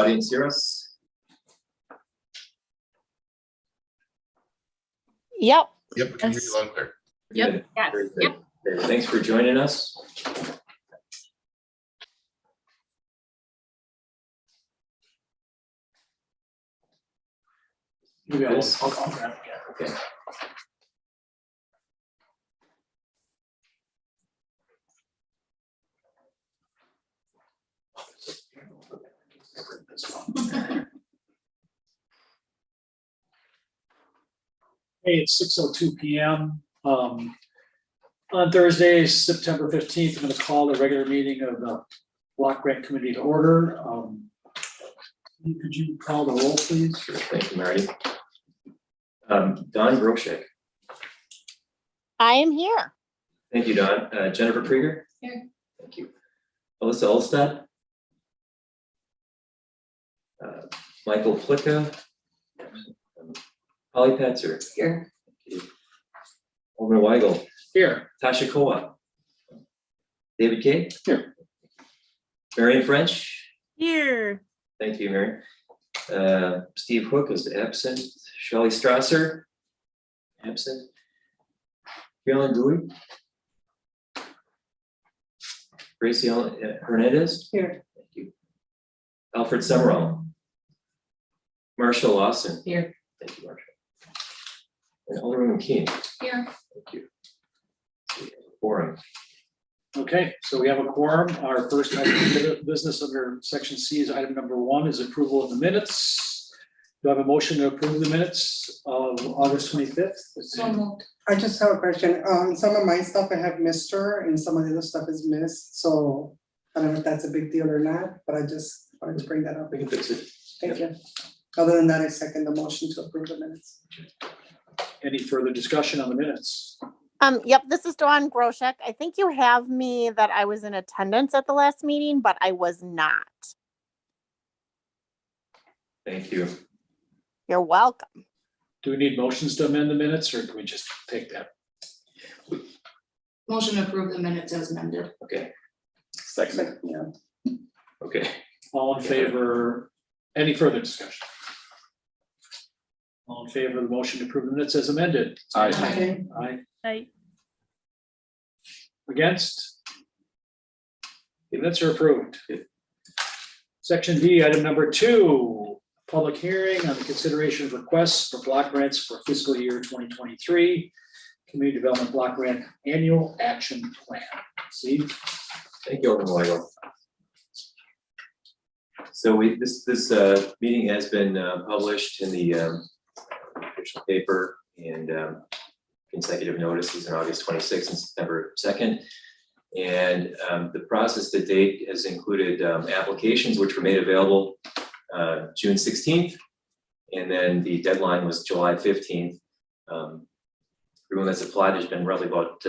Audience hear us? Yep. Yep, we can hear you loud and clear. Yep. Yes. Very good. Yep. Okay, thanks for joining us. Chris? Okay. Hey, it's 6:02 p.m. On Thursday, September 15th, I'm going to call the regular meeting of the Block Grant Committee to order. Could you call the roll, please? Sure, thank you, Marty. Don Groshek. I am here. Thank you, Don. Jennifer Krieger. Here. Thank you. Alyssa Olstad. Michael Plicka. Holly Patzer. Here. Thank you. Alderman Weigel. Here. Tasha Koa. David Kay. Here. Marion French. Here. Thank you, Mary. Steve Hook is absent. Shelley Strasser. Absent. Carolyn Dewey. Gracie Hernandez. Here. Thank you. Alfred Summerall. Marshall Lawson. Here. Thank you, Marshall. And Alderman McKean. Here. Thank you. Quorum. Okay, so we have a quorum. Our first item of business under section C is item number 1 is approval of the minutes. Do I have a motion to approve the minutes of August 25th? So moved. I just have a question. Some of my stuff I have Mr. and some of the other stuff is missed, so I don't know if that's a big deal or not, but I just wanted to bring that up. We can fix it. Thank you. Other than that, I second the motion to approve the minutes. Any further discussion on the minutes? Yep, this is Dawn Groshek. I think you have me that I was in attendance at the last meeting, but I was not. Thank you. You're welcome. Do we need motions to amend the minutes or can we just take that? Motion to approve the minutes as amended. Okay. Second, yeah. Okay. All in favor? Any further discussion? All in favor of the motion to approve the minutes as amended? Okay. Aye. Against? The minutes are approved. Section D, item number 2, public hearing on the consideration of requests for block grants for fiscal year 2023, Community Development Block Grant Annual Action Plan. Steve? Thank you, Alderman Weigel. So this meeting has been published in the official paper and consecutive notices on August 26th and September 2nd. And the process to date has included applications which were made available June 16th. And then the deadline was July 15th. Everyone that's applied, there's been roughly about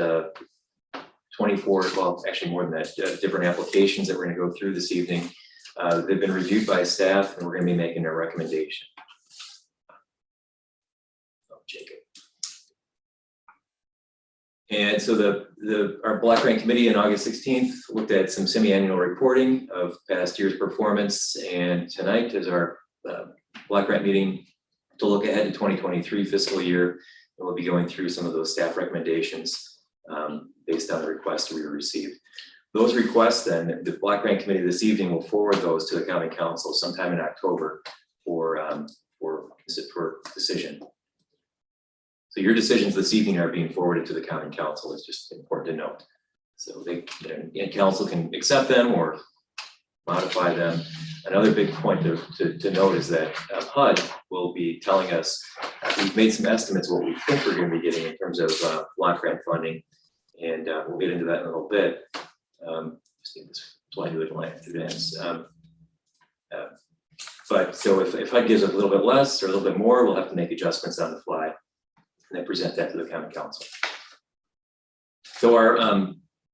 24, well, actually more than that, different applications that we're going to go through this evening. They've been reviewed by staff and we're going to be making a recommendation. Oh, Jacob. And so our Block Grant Committee on August 16th looked at some semi-annual reporting of past year's performance, and tonight is our Block Grant meeting to look ahead to 2023 fiscal year. And we'll be going through some of those staff recommendations based on the requests we received. Those requests, then the Block Grant Committee this evening will forward those to the County Council sometime in October for decision. So your decisions this evening are being forwarded to the County Council. It's just important to note. So they, and Council can accept them or modify them. Another big point to note is that HUD will be telling us, we've made some estimates what we think we're going to be getting in terms of block grant funding, and we'll get into that in a little bit. Just need this slide to advance. But so if HUD gives a little bit less or a little bit more, we'll have to make adjustments on the fly and then present that to the County Council. So our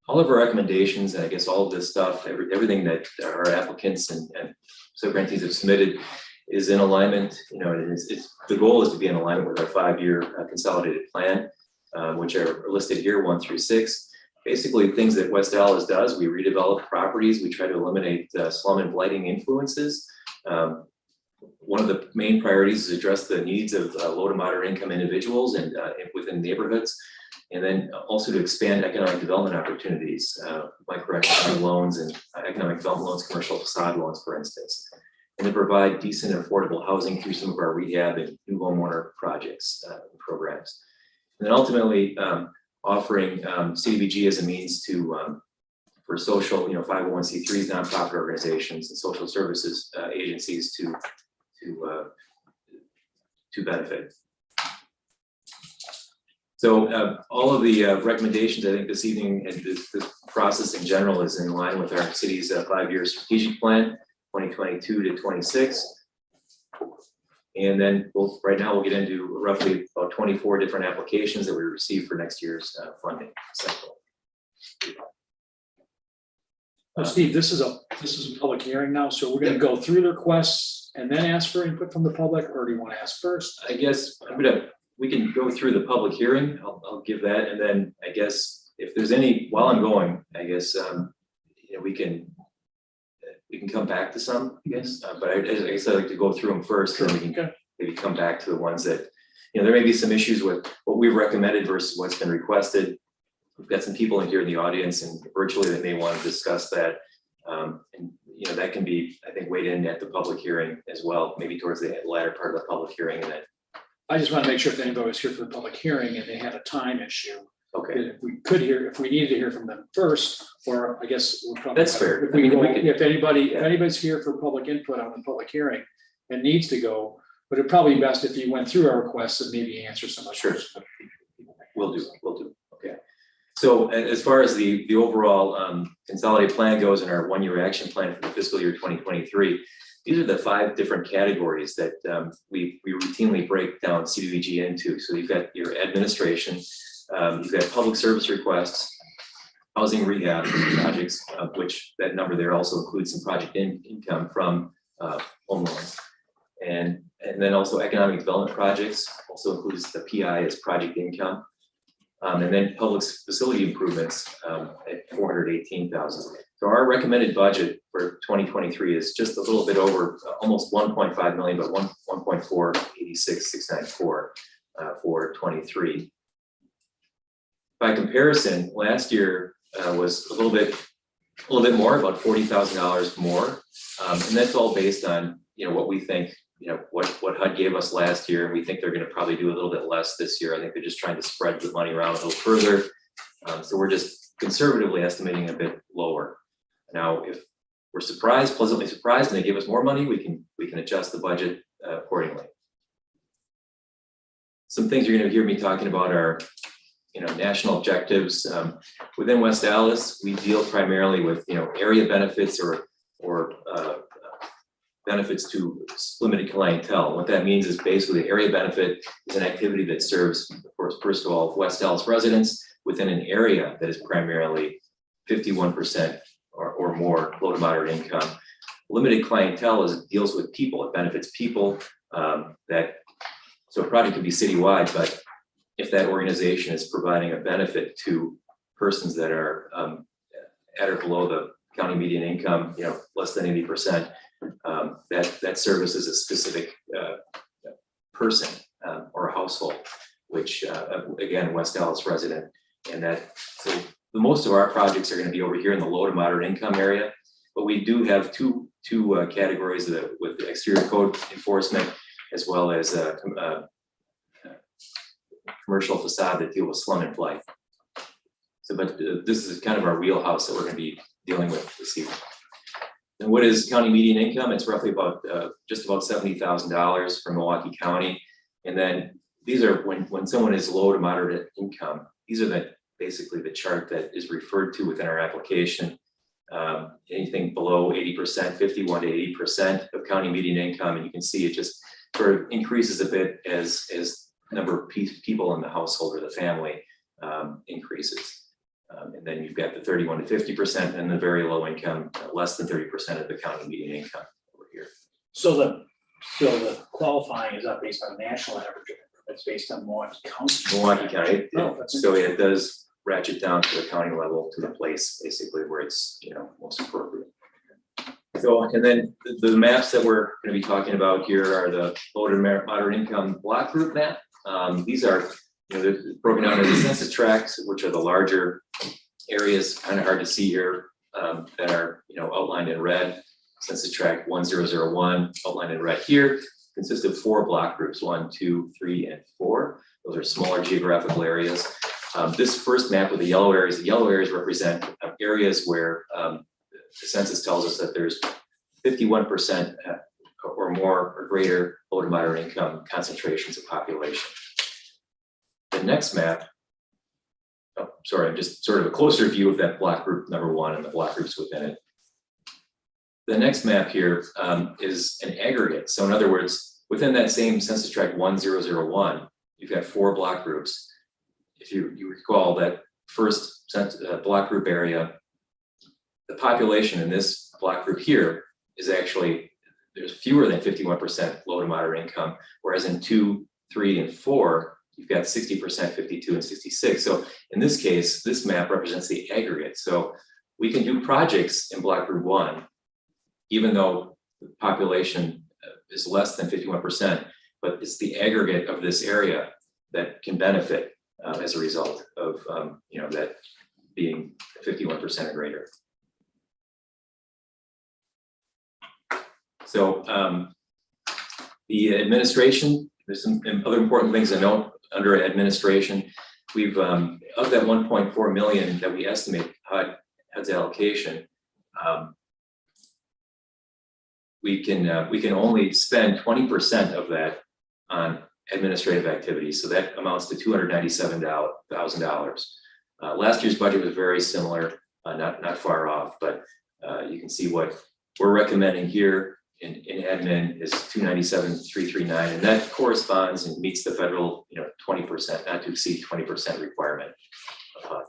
all of our recommendations, and I guess all of this stuff, everything that our applicants and sub-grantees have submitted is in alignment. You know, the goal is to be in alignment with our 5-year consolidated plan, which are listed here 1 through 6. Basically, things that West Dallas does: we redevelop properties, we try to eliminate slum and blighting influences, One of the main priorities is address the needs of low to moderate income individuals and within neighborhoods. And then also to expand economic development opportunities, microeconomic loans and economic development loans, commercial facade loans, for instance. And to provide decent and affordable housing through some of our rehab and new homeowner projects programs. And then ultimately offering CDBG as a means to for social, 501c3s, nonprofit organizations, and social services agencies to benefit. So all of the recommendations, I think this evening, and this process in general is in line with our city's 5-year strategic plan, 2022 to 26. And then right now we'll get into roughly about 24 different applications that we received for next year's funding cycle. Steve, this is a public hearing now, so we're gonna go through the requests and then ask for input from the public, or do you want to ask first? I guess we can go through the public hearing. I'll give that, and then I guess if there's any, while I'm going, I guess we can come back to some, I guess. But I guess I'd like to go through them first, and we can maybe come back to the ones that there may be some issues with what we've recommended versus what's been requested. We've got some people in here in the audience and virtually that may want to discuss that. And that can be, I think, weighed in at the public hearing as well, maybe towards the latter part of the public hearing. And then I just want to make sure if anybody was here for the public hearing and they had a time issue, okay, that if we needed to hear from them first, or I guess we'll probably. That's fair. If anybody's here for public input on the public hearing and needs to go, but it'd probably be best if you went through our requests and maybe answer some of Sure. those. We'll do. Okay. So as far as the overall consolidated plan goes in our 1-year action plan for the fiscal year 2023, these are the 5 different categories that we routinely break down CDBG into. So you've got your administration, you've got public service requests, housing rehab projects, which that number there also includes some project income from home loans. And then also economic development projects, also includes the PI as project income. And then public facility improvements at $418,000. So our recommended budget for 2023 is just a little bit over almost 1.5 million, but 1.486694 for 23. By comparison, last year was a little bit more, about $40,000 more, and that's all based on what we think. What HUD gave us last year, and we think they're going to probably do a little bit less this year. I think they're just trying to spread the money around a little further. So we're just conservatively estimating a bit lower. Now, if we're pleasantly surprised, and they give us more money, we can adjust the budget accordingly. Some things you're going to hear me talking about are, national objectives. Within West Dallas, we deal primarily with, area benefits or benefits to limited clientele. What that means is basically the area benefit is an activity that serves, of course, first of all, West Dallas residents within an area that is primarily 51% or more low to moderate income. Limited clientele deals with people. It benefits people so a project could be citywide, but if that organization is providing a benefit to persons that are at or below the county median income, less than 80%, that services a specific person or a household, which again, West Dallas resident, and so the most of our projects are going to be over here in the low to moderate income area, but we do have two categories with the exterior code enforcement as well as commercial facade that deal with slum and blight. So, but this is kind of our wheelhouse that we're going to be dealing with this evening. And what is county median income? It's roughly about just about $70,000 for Milwaukee County. And then these are when someone is low to moderate income, these are basically the chart that is referred to within our application. Anything below 80%, 51 to 80% of county median income, and you can see it just sort of increases a bit as number of people in the household or the family increases. And then you've got the 31 to 50% and the very low income, less than 30% of the county median income over here. So the qualifying is not based on national average, it's based on Milwaukee County. Milwaukee County, that's so it does ratchet down to the county level to the place basically where it's most appropriate. So, and then the maps that we're gonna be talking about here are the low to moderate income block group map. These are, they're broken down into census tracts, which are the larger areas, kind of hard to see here, that are, outlined in red. Census tract 1001, outlined in red here, consists of 4 block groups, 1, 2, 3, and 4. Those are smaller geographical areas. This first map with the yellow areas represent areas where the census tells us that there's 51% or more or greater low to moderate income concentrations of population. The next map, just sort of a closer view of that block group number 1 and the block groups within it. The next map here is an aggregate. So in other words, within that same census tract 1001, you've got 4 block groups. If you recall that first block group area, the population in this block group here is actually, there's fewer than 51% low to moderate income, whereas in 2, 3, and 4, you've got 60%, 52, and 66. So in this case, this map represents the aggregate. So we can do projects in block group 1, even though the population is less than 51%, but it's the aggregate of this area that can benefit as a result of that being 51% or greater. So the administration, there's some other important things to note under administration. We've of that 1.4 million that we estimate HUD's allocation, we can only spend 20% of that on administrative activities. So that amounts to $297,000. Last year's budget was very similar, not far off, but you can see what we're recommending here in admin is 297,339, and that corresponds and meets the federal 20%, not to exceed 20% requirement of HUD.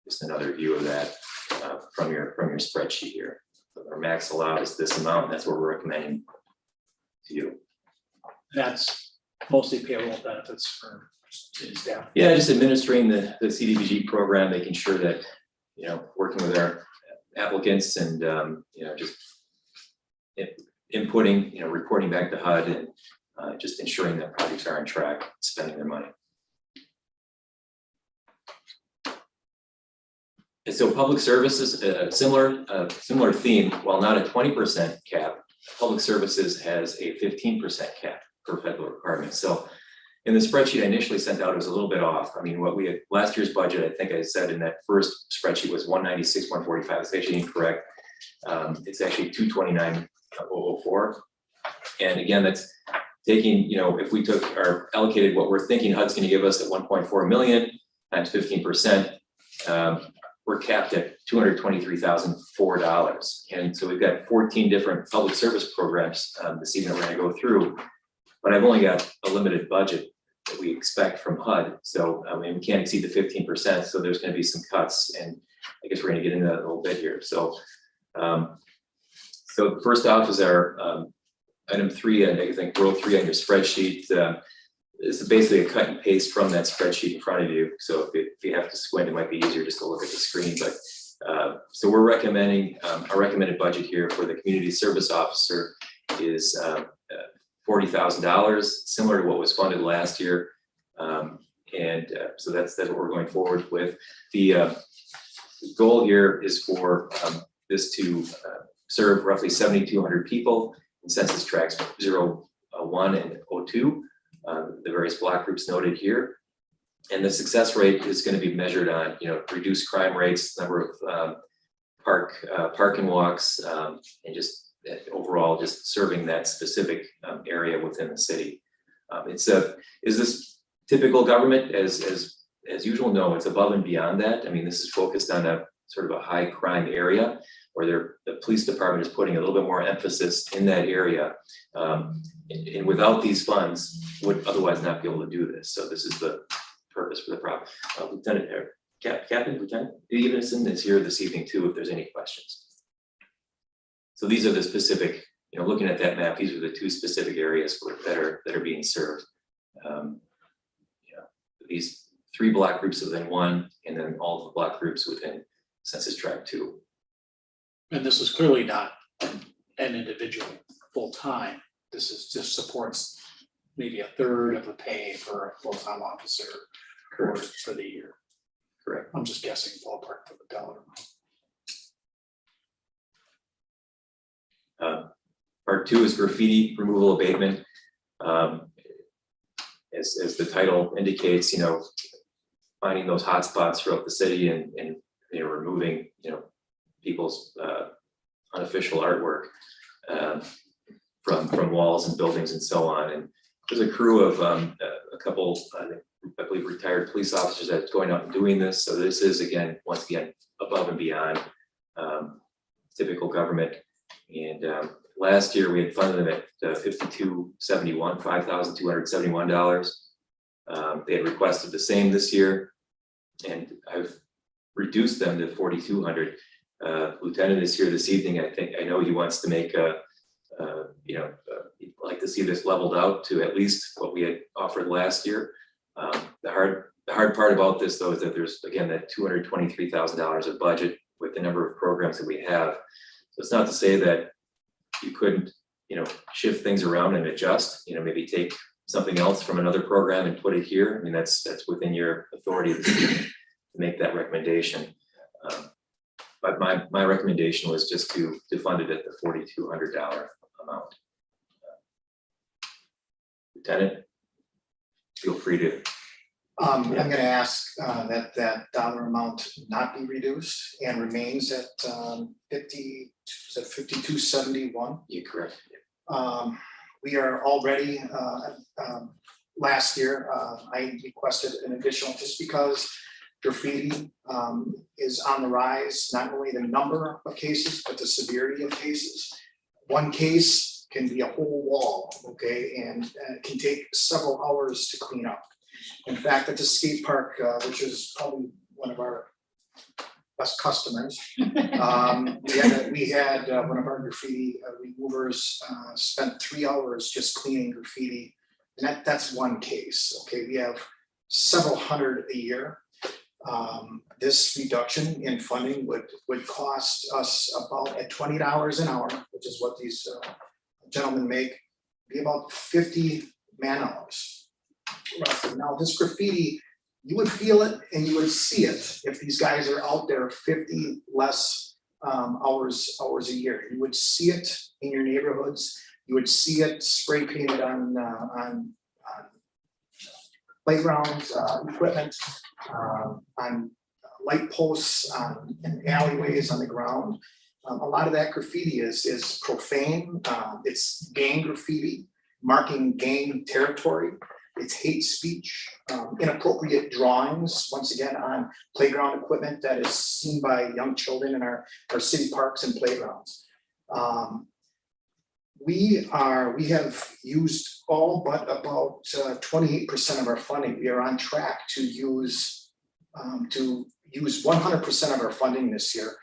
Just another view of that from your spreadsheet here. So our max allowed is this amount, and that's what we're recommending to you. That's mostly payroll benefits for staff. Yeah, just administering the CDBG program, making sure that working with our applicants and just inputting, reporting back to HUD, and just ensuring that projects are on track, spending their money. And so public services, similar theme, while not a 20% cap, public services has a 15% cap per federal requirement. So in the spreadsheet I initially sent out, it was a little bit off. I mean, what we had last year's budget, I think I said in that first spreadsheet was 196, 145. It's actually incorrect. It's actually 229,004. And again, that's taking, if we took our allocated what we're thinking HUD's going to give us at 1.4 million times 15%, we're capped at $223,004. And so we've got 14 different public service programs this evening we're going to go through, but I've only got a limited budget that we expect from HUD. So I mean, we can't exceed the 15%, so there's going to be some cuts, and I guess we're going to get into that a little bit here. So so first off is our item 3, and I think row 3 on your spreadsheet. This is basically a cut and paste from that spreadsheet in front of you. So if you have to squint, it might be easier just to look at the screen. But so we're recommending our recommended budget here for the community service officer is $40,000, similar to what was funded last year. So that's what we're going forward with. The goal here is for this to serve roughly 7,200 people in census tracts 01 and 02, the various block groups noted here. And the success rate is going to be measured on, reduced crime rates, number of parking walks, and just overall just serving that specific area within the city. Is this typical government as usual? No, it's above and beyond that. I mean, this is focused on a sort of a high crime area where the police department is putting a little bit more emphasis in that area. And without these funds, would otherwise not be able to do this. So this is the purpose for the problem. Lieutenant, Captain, Lieutenant Evenson is here this evening too, if there's any questions. So these are the specific, looking at that map, these are the 2 specific areas that are being served. These 3 block groups within 1, and then all of the block groups within census tract 2. And this is clearly not an individual full-time. This is just supports maybe a third of the pay for a full-time officer for the year. Correct. I'm just guessing ballpark for the dollar amount. Part 2 is graffiti removal abatement. As the title indicates, finding those hot spots throughout the city and removing, people's unofficial artwork from walls and buildings and so on. And there's a crew of a couple, I believe, retired police officers that's going out and doing this. So this is once again, above and beyond typical government. And last year we had funded them at $5,271. They had requested the same this year, and I've reduced them to $4,200. Lieutenant is here this evening. I know he wants to make he'd like to see this leveled out to at least what we had offered last year. The hard part about this, though, is that there's again that $223,000 of budget with the number of programs that we have. So it's not to say that you couldn't, shift things around and adjust. Maybe take something else from another program and put it here. I mean, that's within your authority to make that recommendation. But my recommendation was just to fund it at the $4,200 amount. Lieutenant, feel free to. I'm going to ask that dollar amount not be reduced and remains at 5271. You're correct. We are already, last year, I requested an additional, just because graffiti is on the rise, not only the number of cases, but the severity of cases. One case can be a whole wall, okay, and it can take several hours to clean up. In fact, at the skate park, which is probably one of our best customers, we had one of our graffiti removers spent 3 hours just cleaning graffiti, and that's one case. Okay, we have several hundred a year. This reduction in funding would cost us about at $20 an hour, which is what these gentlemen make, be about 50 man hours. Now, this graffiti, you would feel it and you would see it if these guys are out there 50 less hours a year. You would see it in your neighborhoods. You would see it spray painted on playground equipment, on light posts, in alleyways, on the ground. A lot of that graffiti is profane. It's gang graffiti, marking gang territory. It's hate speech, inappropriate drawings, once again, on playground equipment that is seen by young children in our city parks and playgrounds. We have used all but about 28% of our funding. We are on track to use 100% of our funding this year.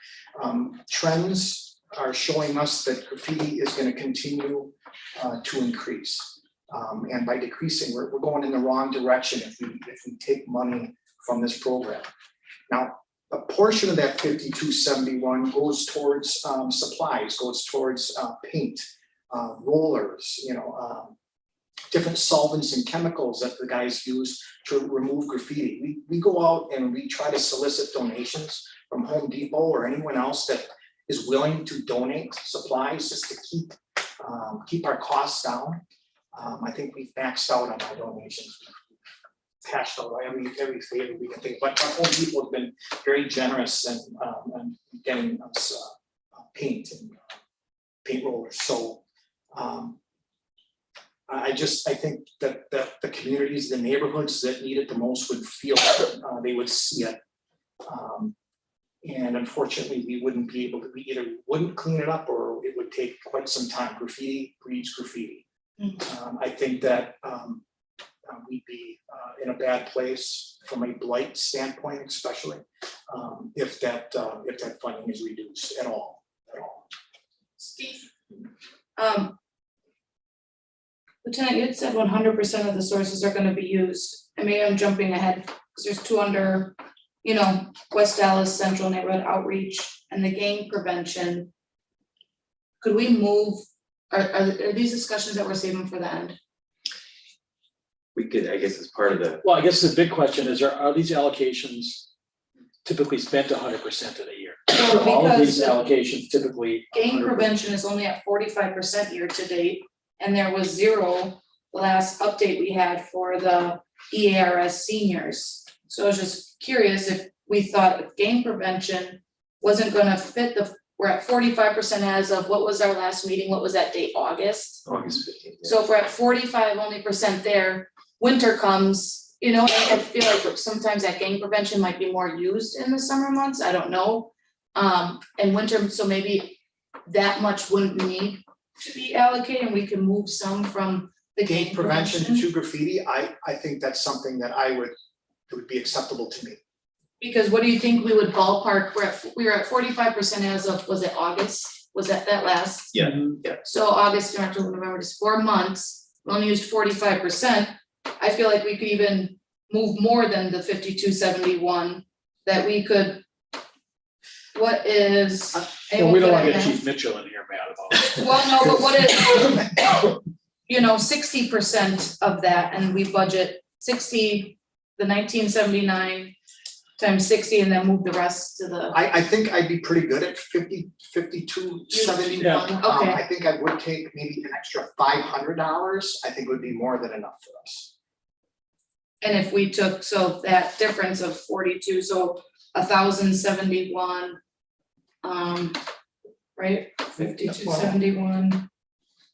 Trends are showing us that graffiti is going to continue to increase. And by decreasing, we're going in the wrong direction if we take money from this program. Now, a portion of that 5271 goes towards supplies, goes towards paint, rollers, different solvents and chemicals that the guys use to remove graffiti. We go out and we try to solicit donations from Home Depot or anyone else that is willing to donate supplies just to keep our costs down. I think we've maxed out on our donations. Cashed out every favor we can think, but Home Depot has been very generous and getting us paint and paint rollers. So I think that the communities, the neighborhoods that need it the most would feel they would see it. And unfortunately, we wouldn't be able to. We either wouldn't clean it up or it would take quite some time. Graffiti breeds graffiti. I think that we'd be in a bad place from a blight standpoint, especially if that funding is reduced at all. Steve, Lieutenant, you had said 100% of the sources are going to be used. I mean, I'm jumping ahead because there's two under, West Dallas Central Neighborhood Outreach and the gang prevention. could we move, are these discussions that we're saving for the end? We could, I guess, as part of the, Well, I guess the big question is, are these allocations typically spent 100% of the year? Well, Are all of these because allocations typically? Gang 100%? prevention is only at 45% year to date, and there was 0 the last update we had for the EARS seniors. So I was just curious if we thought if gang prevention wasn't gonna fit we're at 45% as of, what was our last meeting, what was that date, August? August 15th. So if we're at 45 only percent there, winter comes, you know, I feel like sometimes that gang prevention might be more used in the summer months, I don't know. And winter, so maybe that much wouldn't need to be allocated, and we can move some from the Gang prevention to graffiti, I think that's something that it would be acceptable to me. Because what do you think we would ballpark, we were at 45% as of, was it August? Was that last? Yeah. So August, October, November, just 4 months, we only used 45%. I feel like we could even move more than the 5271, that we could. What is? Well, we don't want to get Chief Mitchell in here mad about it. Well, no, but what is, you know, 60% of that, and we budget 60, the 1979 times 60, and then move the rest to the. I think I'd be pretty good at 5271. Yeah. Okay. I think I would take maybe an extra $500, I think would be more than enough for us. And if we took, so that difference of 42, so 1,071, right, 5271,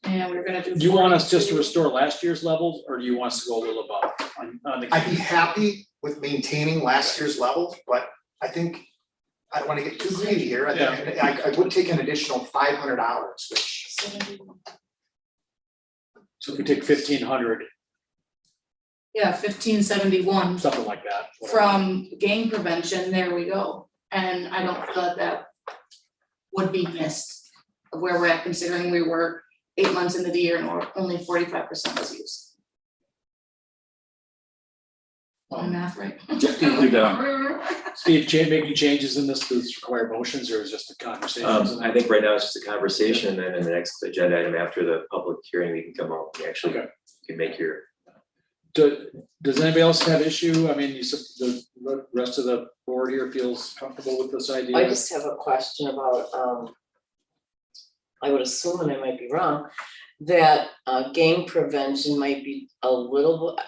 and we're gonna do. Do you want us just to 42. restore last year's levels, or do you want us to go a little above on the? I'd be happy with maintaining last year's level, but I think I don't wanna get too greedy here, I would take an additional $500, which. 71. So if we take 1,500, Yeah, 1571 something like that. whatever. from gang prevention, there we go, and I don't feel that would be missed of where we're at, considering we were 8 months into the year and only 45% was used. My math right? Steve, making changes in this, does this require motions, or is just a conversation? I think right now it's just a conversation, and then in the next agenda item after the public hearing, we can come out and actually Okay. can make your. Does anybody else have issue? I mean, the rest of the board here feels comfortable with this idea? I just have a question about, I would assume, and I might be wrong, that gang prevention might be a little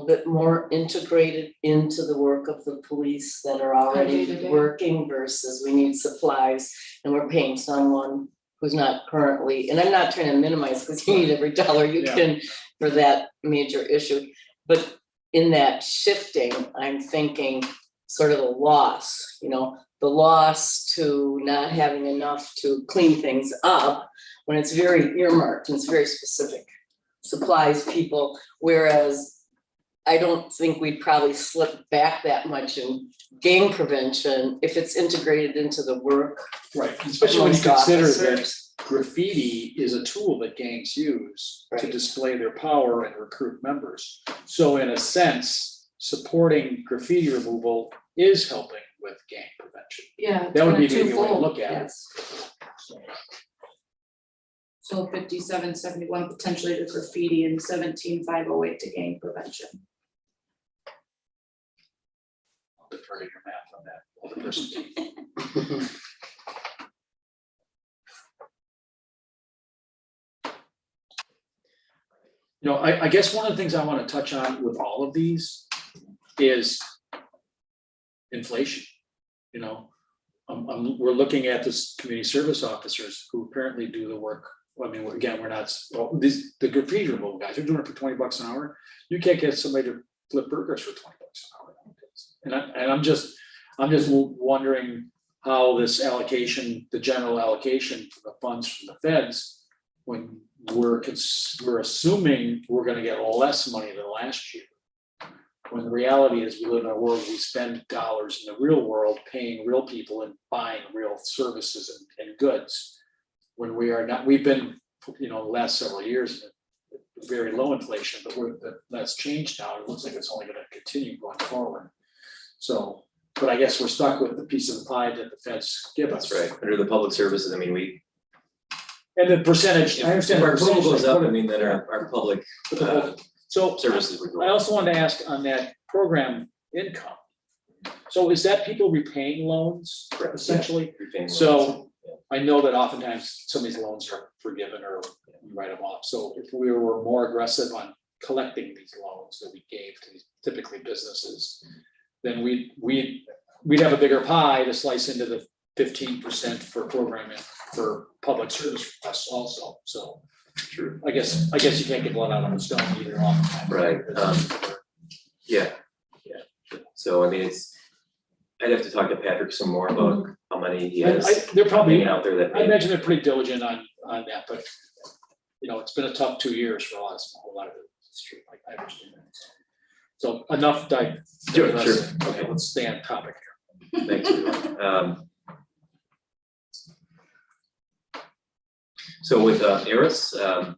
bit more integrated into the work of the police that are already Day-to-day. working versus we need supplies and we're paying someone who's not currently, and I'm not trying to minimize, because you need every dollar you Yeah. can for that major issue. But in that shifting, I'm thinking sort of the loss, the loss to not having enough to clean things up when it's very earmarked and it's very specific. Supplies, people, whereas I don't think we'd probably slip back that much in gang prevention if it's integrated into the work. Right, especially when you amongst consider that officers. graffiti is a tool that gangs use to Right. display their power and recruit members. So in a sense, supporting graffiti removal is helping with gang prevention. Yeah. it's That would kinda be maybe a way to twofold. look at it. Yes. So 5771 potentially to graffiti and 17508 to gang prevention. I'll defer to your math on that, other person. I guess one of the things I want to touch on with all of these is inflation. We're looking at this community service officers who apparently do the work. I mean, again, we're not, the graffiti removal guys are doing it for $20 an hour. You can't get somebody to flip burgers for $20 an hour. And I'm just wondering how this allocation, the general allocation for the funds from the feds, when we're assuming we're gonna get less money than last year. When the reality is we live in a world, we spend dollars in the real world, paying real people and buying real services and goods. When we are not, we've been, the last several years, very low inflation, but that's changed now. It looks like it's only gonna continue going forward. So, but I guess we're stuck with the piece of the pie that the feds give us. That's right. Under the public services, I mean, And the percentage, I understand. If our the total percentage, goes up, but- I mean, then our public So services would go I up. also wanted to ask on that program income. So is that people repaying loans Correct, yeah. essentially? Repaying loans. So I know that oftentimes some of these loans are forgiven or you write them off. So if we were more aggressive on collecting these loans that we gave to these typically businesses, then we'd have a bigger pie to slice into the 15% for programming for public service requests also. So True. I guess you can't get blood out on a stone either oftentimes. Right, yeah. So I mean, I'd have to talk to Patrick some more about how many he has They're probably, hanging out there that. I imagine they're pretty diligent on that, but it's been a tough 2 years for us, a whole lot of it. It's true, I understand that. So enough Sure. Okay, let's stay on topic here. Thanks, everyone. So with Eris, I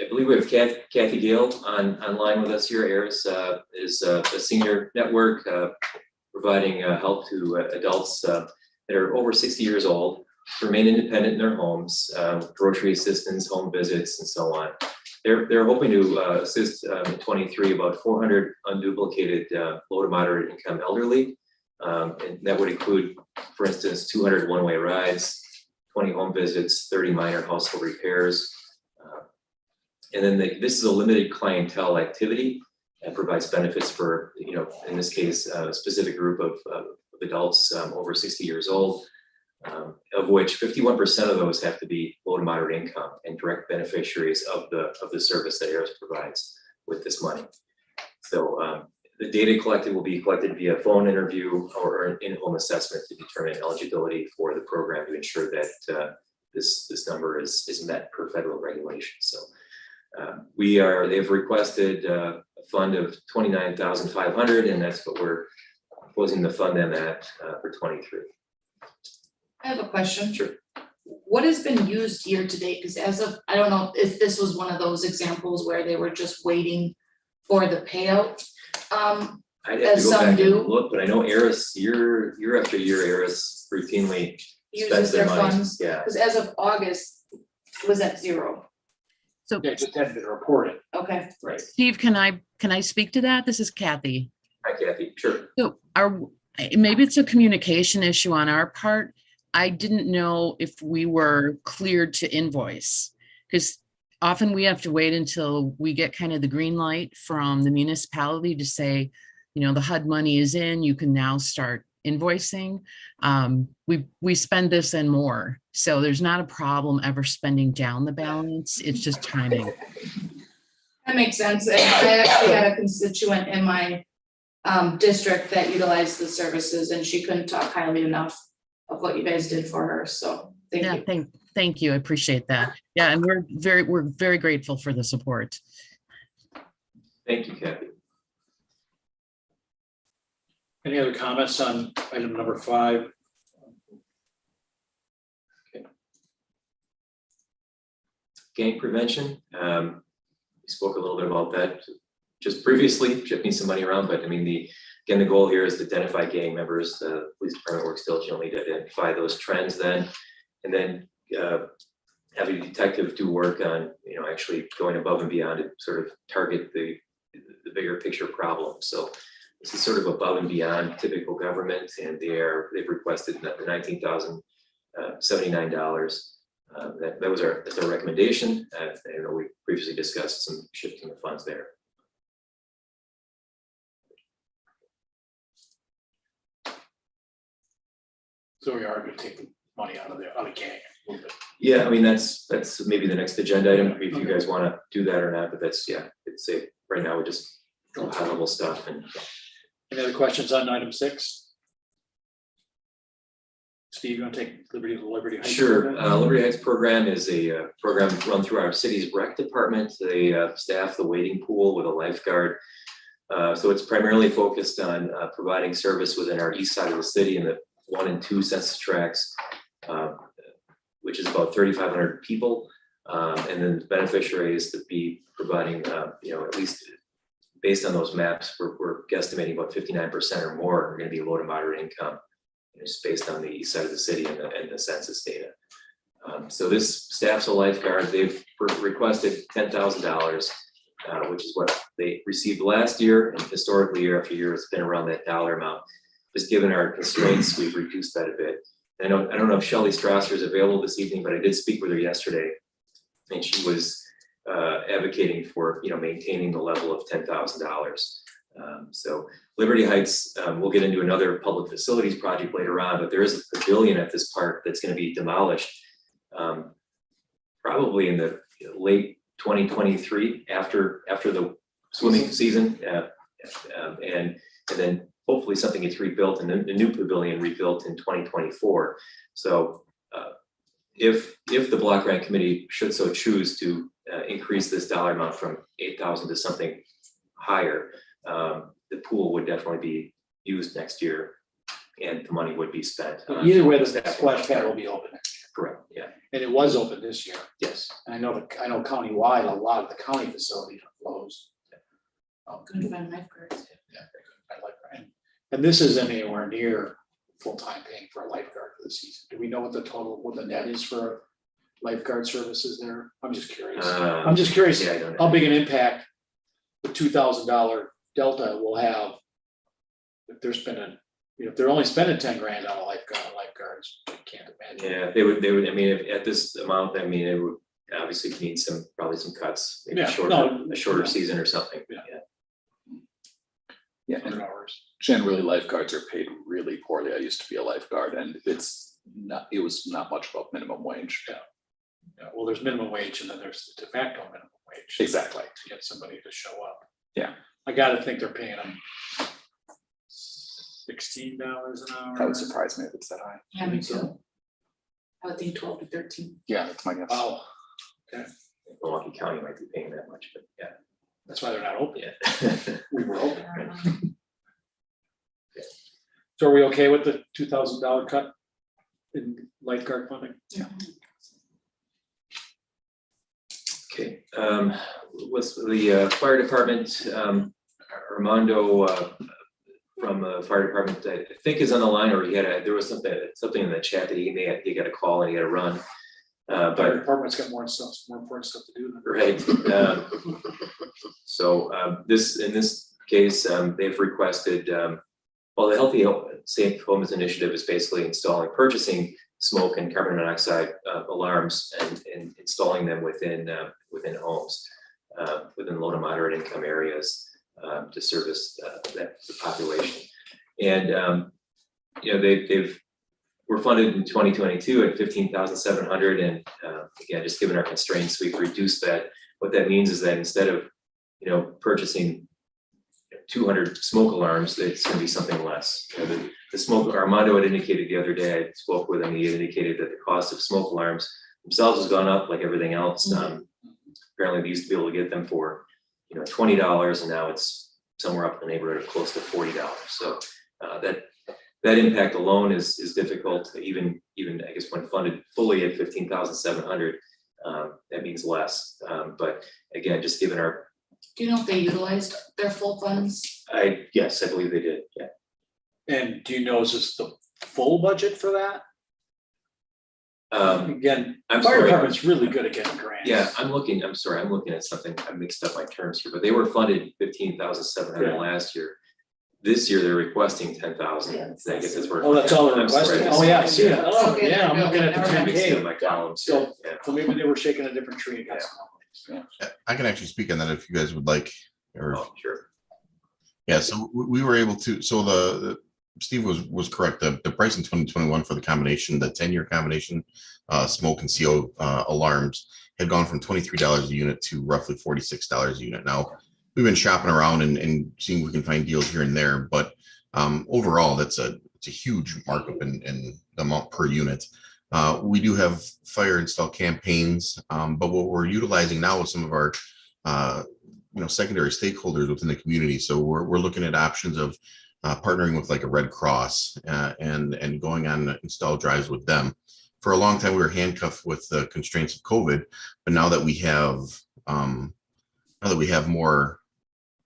believe we have Kathy Gale online with us here. Eris is a senior network providing help to adults that are over 60 years old, remain independent in their homes, grocery assistance, home visits, and so on. They're hoping to assist in 23 about 400 unduplicated low to moderate income elderly. And that would include, for instance, 200 one-way rides, 20 home visits, 30 minor household repairs. And then this is a limited clientele activity and provides benefits for, in this case, a specific group of adults over 60 years old, of which 51% of those have to be low to moderate income and direct beneficiaries of the service that Eris provides with this money. So the data collected will be collected via phone interview or an in-home assessment to determine eligibility for the program to ensure that this number is met per federal regulation. So they've requested a fund of $29,500, and that's what we're proposing to fund them at for 23. I have a question. Sure. What has been used year to date? Because I don't know if this was one of those examples where they were just waiting for the payout. I'd have As to go some back do. and look, but I know Eris, year after year, Eris routinely spends Uses their their money. funds, Yeah, because as of August, it was at zero. So Yeah, just hadn't been reported. Okay. right. Steve, can I speak to that? This is Kathy. Hi, Kathy. Sure. So maybe it's a communication issue on our part. I didn't know if we were cleared to invoice, because often we have to wait until we get kind of the green light from the municipality to say, the HUD money is in, you can now start invoicing. We spend this and more, so there's not a problem ever spending down the balance. It's just timing. That makes sense. And I actually had a constituent in my district that utilized the services, and she couldn't talk highly enough of what you guys did for her. So thank Yeah, you. thank you. I appreciate that. Yeah, and we're very grateful for the support. Thank you, Kathy. Any other comments on item number 5? Gang prevention. We spoke a little bit about that just previously, shifting some money around, but I mean, the goal here is to identify gang members. The police department works diligently to identify those trends then, and then have a detective do work on, actually going above and beyond to sort of target the bigger picture problem. So this is sort of above and beyond typical government, and they've requested $19,079. That's our recommendation. I know we previously discussed some shifting the funds there. So we are going to take the money out of gang a little bit. Yeah, I mean, that's maybe the next agenda item, if you guys want to do that or not, but that's, it's a, right now we just go high level stuff. And Any other questions on item 6? Steve, you want to take Liberty Heights? sure, program? Liberty Heights program is a program run through our city's rec department. They staff the wading pool with a lifeguard. So it's primarily focused on providing service within our east side of the city in the 1 and 2 census tracts, which is about 3,500 people. And then the beneficiaries to be providing, at least based on those maps, we're guesstimating about 59% or more are going to be low to moderate income, just based on the east side of the city and the census data. So this staff's a lifeguard. They've requested $10,000, which is what they received last year, and historically year after year, it's been around that dollar amount. Just given our constraints, we've reduced that a bit. I don't know if Shelley Strasser is available this evening, but I did speak with her yesterday, and she was advocating for, maintaining the level of $10,000. So Liberty Heights, we'll get into another public facilities project later on, but there is a pavilion at this park that's going to be demolished probably in the late 2023 after the swimming season, and then hopefully something gets rebuilt and then the new pavilion rebuilt in 2024. So if the block grant committee should so choose to increase this dollar amount from 8,000 to something higher, the pool would definitely be used next year and the money would be spent. Either way, the splash pad will be open next year. Correct, yeah, And it was open this year. yes. And I know countywide, a lot of the county facilities are closed. Couldn't find lifeguards. And this isn't anywhere near full-time paying for a lifeguard for the season. Do we know what the net is for lifeguard services there? I'm just curious. I'm just curious Yeah, I don't how know. big an impact the $2,000 delta will have if they're spending, if they're only spending 10 grand on lifeguards. I can't imagine. Yeah, they would, I mean, if at this amount, I mean, it would obviously need probably some cuts, maybe Yeah, a shorter yeah. season or something, Yeah. yeah. Yeah, 100 and hours. generally lifeguards are paid really poorly. I used to be a lifeguard and it was not much above minimum wage. Yeah, well, there's minimum wage and then there's the de facto minimum wage. Exactly. To get somebody to show up. Yeah. I gotta think they're paying them $16 an hour. That would surprise me if it's that high. Yeah, me So- too. I would think 12 to 13. Yeah, that's my guess. Oh, Milwaukee County might be paying that much, but yeah, that's why they're not open. yeah. We were open. So are we okay with the $2,000 cut in lifeguard funding? Yeah. Okay, what's the fire department, Armando from the fire department, I think is on the line, or there was something in the chat that he got a call and he had to run. Fire But department's got more important stuff to do than. right, so in this case, they've requested, well, the Healthy Safe Homes Initiative is basically purchasing smoke and carbon monoxide alarms and installing them within homes, within low to moderate income areas to service the population. And we're funded in 2022 at 15,700, and again, just given our constraints, we've reduced that. What that means is that instead of purchasing 200 smoke alarms, it's going to be something less. The smoke, Armando had indicated the other day, I spoke with him, he had indicated that the cost of smoke alarms themselves has gone up like everything else. Apparently they used to be able to get them for $20, and now it's somewhere up in the neighborhood of close to $40. So that impact alone is difficult, even I guess when funded fully at 15,700, that means less. But again, just given our, Do you know if they utilized their full funds? yes, I believe they did, yeah. And do you know, is this the full budget for that? Again, I'm fire sorry. department's really good at getting grants. Yeah, I'm looking at something, I mixed up my terms here, but they were funded 15,700 Yeah. last year. This year, they're requesting 10,000, I guess that's where. Oh, that's all they're I'm sorry, requesting? I Oh, yeah, I see it. missed Oh, Okay, yeah, I'm there you looking go. at the Never mind. 10K. Mixed up 10K. my columns, So- yeah. So maybe they were shaking a different tree against them. I can actually speak on that if you guys would like, or, Oh, sure. yeah, so we were able to, so Steve was correct, the price in 2021 for the combination, the 10-year combination, smoke and CO alarms had gone from $23 a unit to roughly $46 a unit. Now, we've been shopping around and seeing if we can find deals here and there, but overall, it's a huge markup in the amount per unit. We do have fire install campaigns, but what we're utilizing now is some of our secondary stakeholders within the community. So we're looking at options of partnering with like a Red Cross and going on install drives with them. For a long time, we were handcuffed with the constraints of COVID, but now that we have more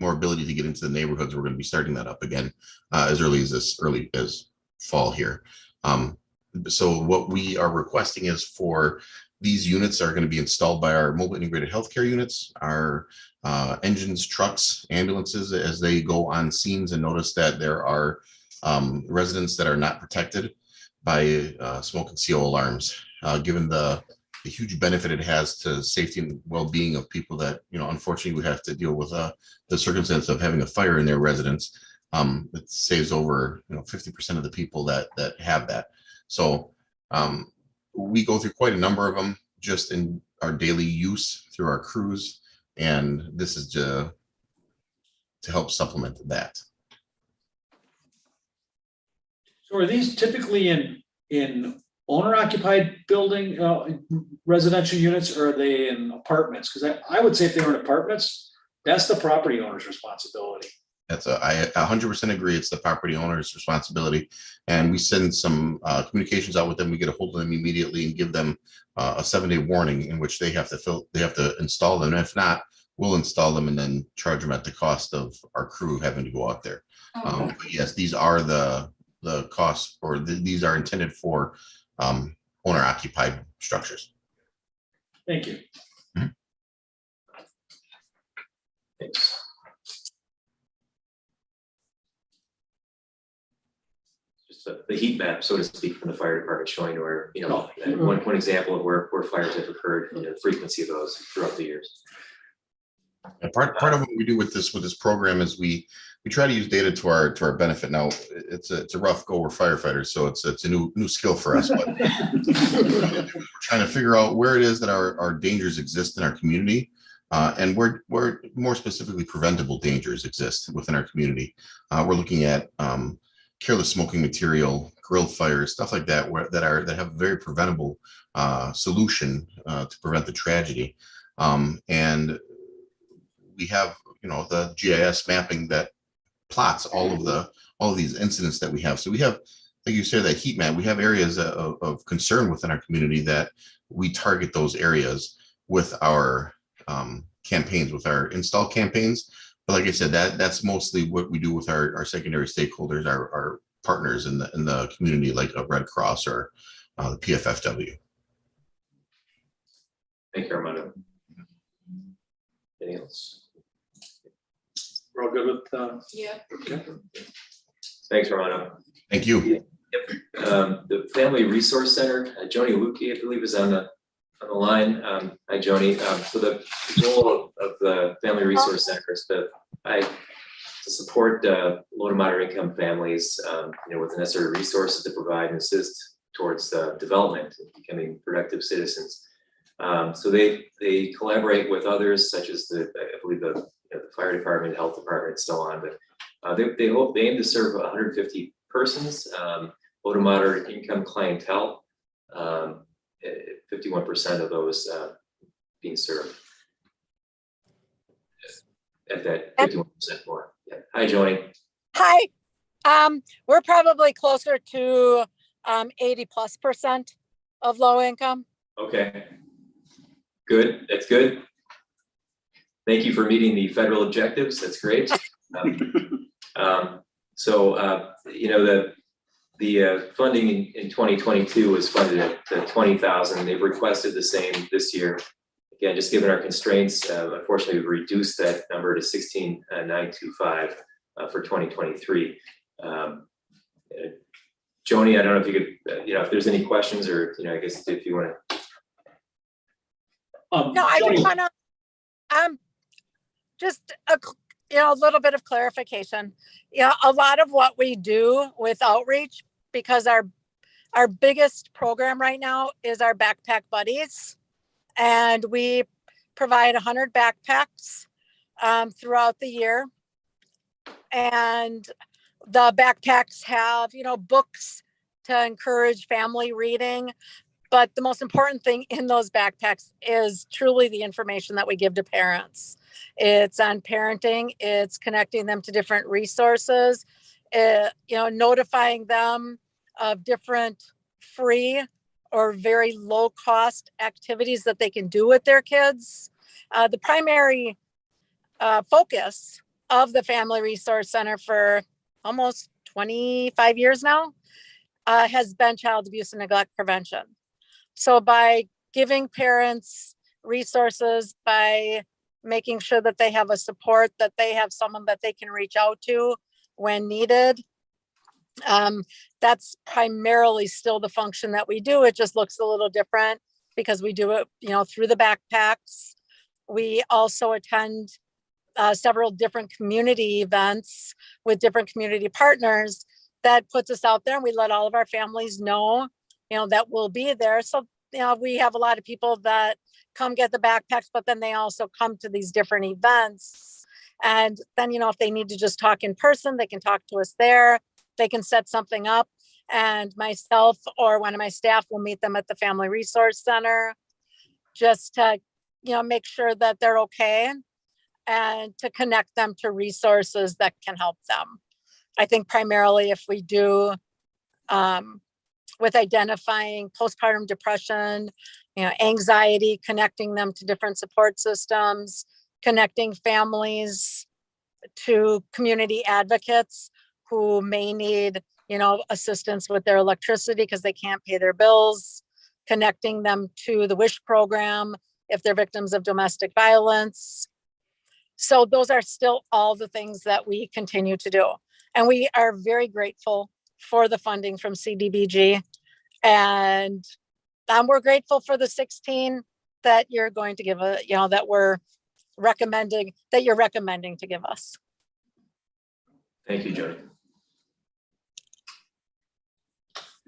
ability to get into the neighborhoods, we're going to be starting that up again as early as fall here. So what we are requesting is for these units are going to be installed by our mobile integrated healthcare units, our engines, trucks, ambulances, as they go on scenes and notice that there are residents that are not protected by smoke and CO alarms. Given the huge benefit it has to safety and well-being of people that, unfortunately we have to deal with the circumstance of having a fire in their residence. It saves over 50% of the people that have that. So we go through quite a number of them just in our daily use through our crews, and this is to help supplement that. So are these typically in owner-occupied building, residential units, or are they in apartments? Because I would say if they were in apartments, that's the property owner's responsibility. I 100% agree. It's the property owner's responsibility, and we send some communications out with them. We get a hold of them immediately and give them a 7-day warning in which they have to install them. And if not, we'll install them and then charge them at the cost of our crew having to go out there. But yes, these are the costs, or these are intended for owner occupied structures. Thank you. Thanks. Just the heat map, so to speak, from the fire department showing where, one example of where fires have occurred, the frequency of those throughout the years. And part of what we do with this program is we try to use data to our benefit. Now it's a rough go. We're firefighters, so it's a new skill for us. But we're trying to figure out where it is that our dangers exist in our community, and where more specifically preventable dangers exist within our community. We're looking at careless smoking material, grill fires, stuff like that, that have a very preventable solution to prevent the tragedy. And we have the GIS mapping that plots all of these incidents that we have. So we have, like you said, that heat map. We have areas of concern within our community that we target those areas with our campaigns, with our install campaigns. But like I said, that's mostly what we do with our secondary stakeholders, our partners in the community, like a Red Cross or the PFFW. Thank you, Armando. Anything else? We're all good with, Yeah. okay. Thanks, Armando. Thank you. The Family Resource Center, Joni Luki, I believe, is on the line. Hi, Joni. So the goal of the Family Resource Center is to support low to moderate income families, with the necessary resources to provide and assist towards development and becoming productive citizens. So they collaborate with others, such as I believe the fire department, health department, and so on. But they aim to serve 150 persons, low to moderate income clientele. 51% of those being served at that 51% more. Yeah. Hi, Joni. Hi. We're probably closer to 80+% of low income. Okay. Good. That's good. Thank you for meeting the federal objectives. That's great. The funding in 2022 was funded at 20,000. They've requested the same this year. Again, just given our constraints, unfortunately, we've reduced that number to 16,925 for 2023. Joni, I don't know if you could, if there's any questions, or I guess if you want to. No, I just want to just a little bit of clarification. A lot of what we do with outreach, because our biggest program right now is our backpack buddies, and we provide 100 backpacks throughout the year. And the backpacks have books to encourage family reading, but the most important thing in those backpacks is truly the information that we give to parents. It's on parenting, it's connecting them to different resources, notifying them of different free or very low cost activities that they can do with their kids. The primary focus of the Family Resource Center for almost 25 years now has been child abuse and neglect prevention. So by giving parents resources, by making sure that they have a support, that they have someone that they can reach out to when needed, that's primarily still the function that we do. It just looks a little different because we do it, through the backpacks. We also attend several different community events with different community partners. That puts us out there, and we let all of our families know, that we'll be there. So, we have a lot of people that come get the backpacks, but then they also come to these different events. And then, if they need to just talk in person, they can talk to us there. They can set something up, and myself or one of my staff will meet them at the Family Resource Center just to, make sure that they're okay and to connect them to resources that can help them. I think primarily if we do with identifying postpartum depression, anxiety, connecting them to different support systems, connecting families to community advocates who may need, assistance with their electricity because they can't pay their bills, connecting them to the WISH program if they're victims of domestic violence. So those are still all the things that we continue to do. And we are very grateful for the funding from CDBG. And we're grateful for the 16 that you're going to give, that you're recommending to give us. Thank you, Jody.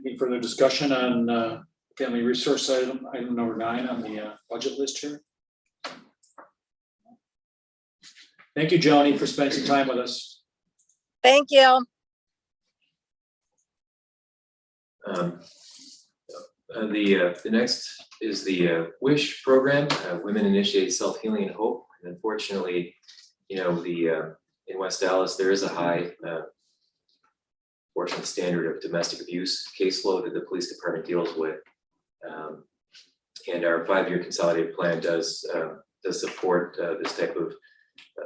Any further discussion on family resource item number 9 on the budget list here? Thank you, Joni, for spending some time with us. Thank you. The next is the WISH program, Women Initiate Self-Healing and Hope. And unfortunately, in West Dallas, there is a high portion standard of domestic abuse caseload that the police department deals with. And our 5-year consolidated plan does support this type of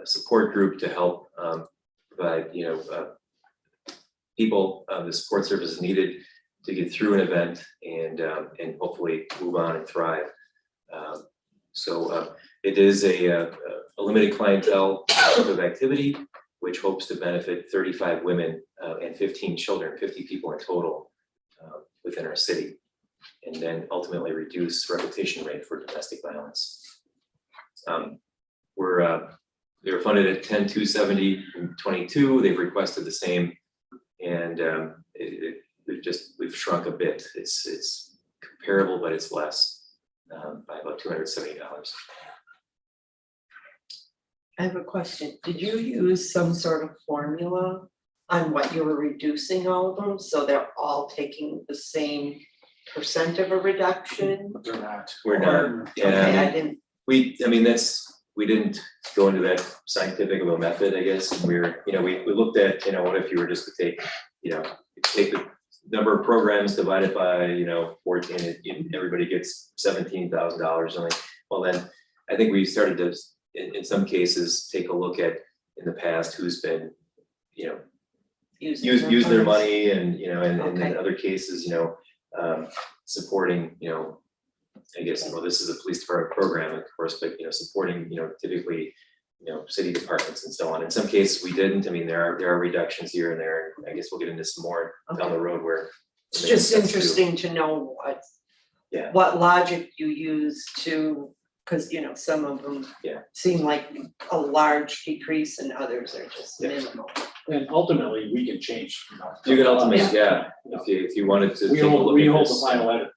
support group to help provide, people the support services needed to get through an event and hopefully move on and thrive. So it is a limited clientele of activity, which hopes to benefit 35 women and 15 children, 50 people in total within our city, and then ultimately reduce repetition rate for domestic violence. They were funded at 10,270 in 22. They've requested the same, and we've shrunk a bit. It's comparable, but it's less by about $270. I have a question. Did you use some sort of formula on what you were reducing all of them? So they're all taking the same % of a reduction? They're not. We're not. Okay, I didn't. We didn't go into that scientific of a method, I guess. We looked at, what if you were just to take the number of programs divided by, 14, and everybody gets $17,000 something. Well, then I think we started to, in some cases, take a look at in the past who's been, use their money, and and in other cases, supporting, I guess, this is a police department program, of course, but supporting, typically, city departments and so on. In some cases, we didn't. I mean, there are reductions here and there. I guess we'll get into some more down the road where it's just interesting to know what logic you use to, because some of them seem like a large decrease and others are just minimal. And ultimately, we can change. You can ultimately, if you wanted to. We hold the final edit.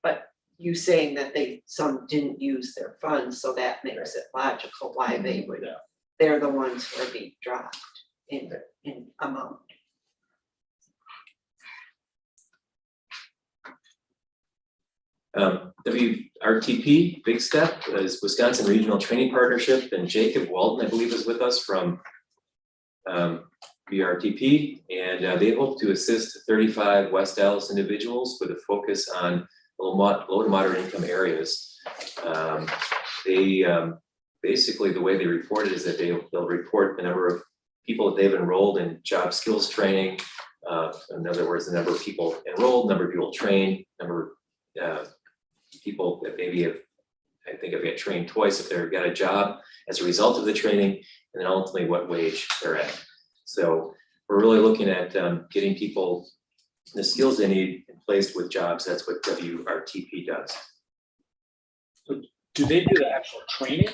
But you saying that some didn't use their funds, so that makes it logical why they would. They're the ones who are being dropped in amount. WRTP, big step, is Wisconsin Regional Training Partnership, and Jacob Walton, I believe, is with us from WRTP, and they hope to assist 35 West Dallas individuals with a focus on low to moderate income areas. They basically, the way they report it is that they'll report the number of people that they've enrolled in job skills training, In other words, the number of people enrolled, number of people trained, number of people that maybe have, I think have got trained twice if they've got a job as a result of the training, and then ultimately what wage they're at. So we're really looking at getting people the skills they need and placed with jobs. That's what WRTP does. Do they do the actual training?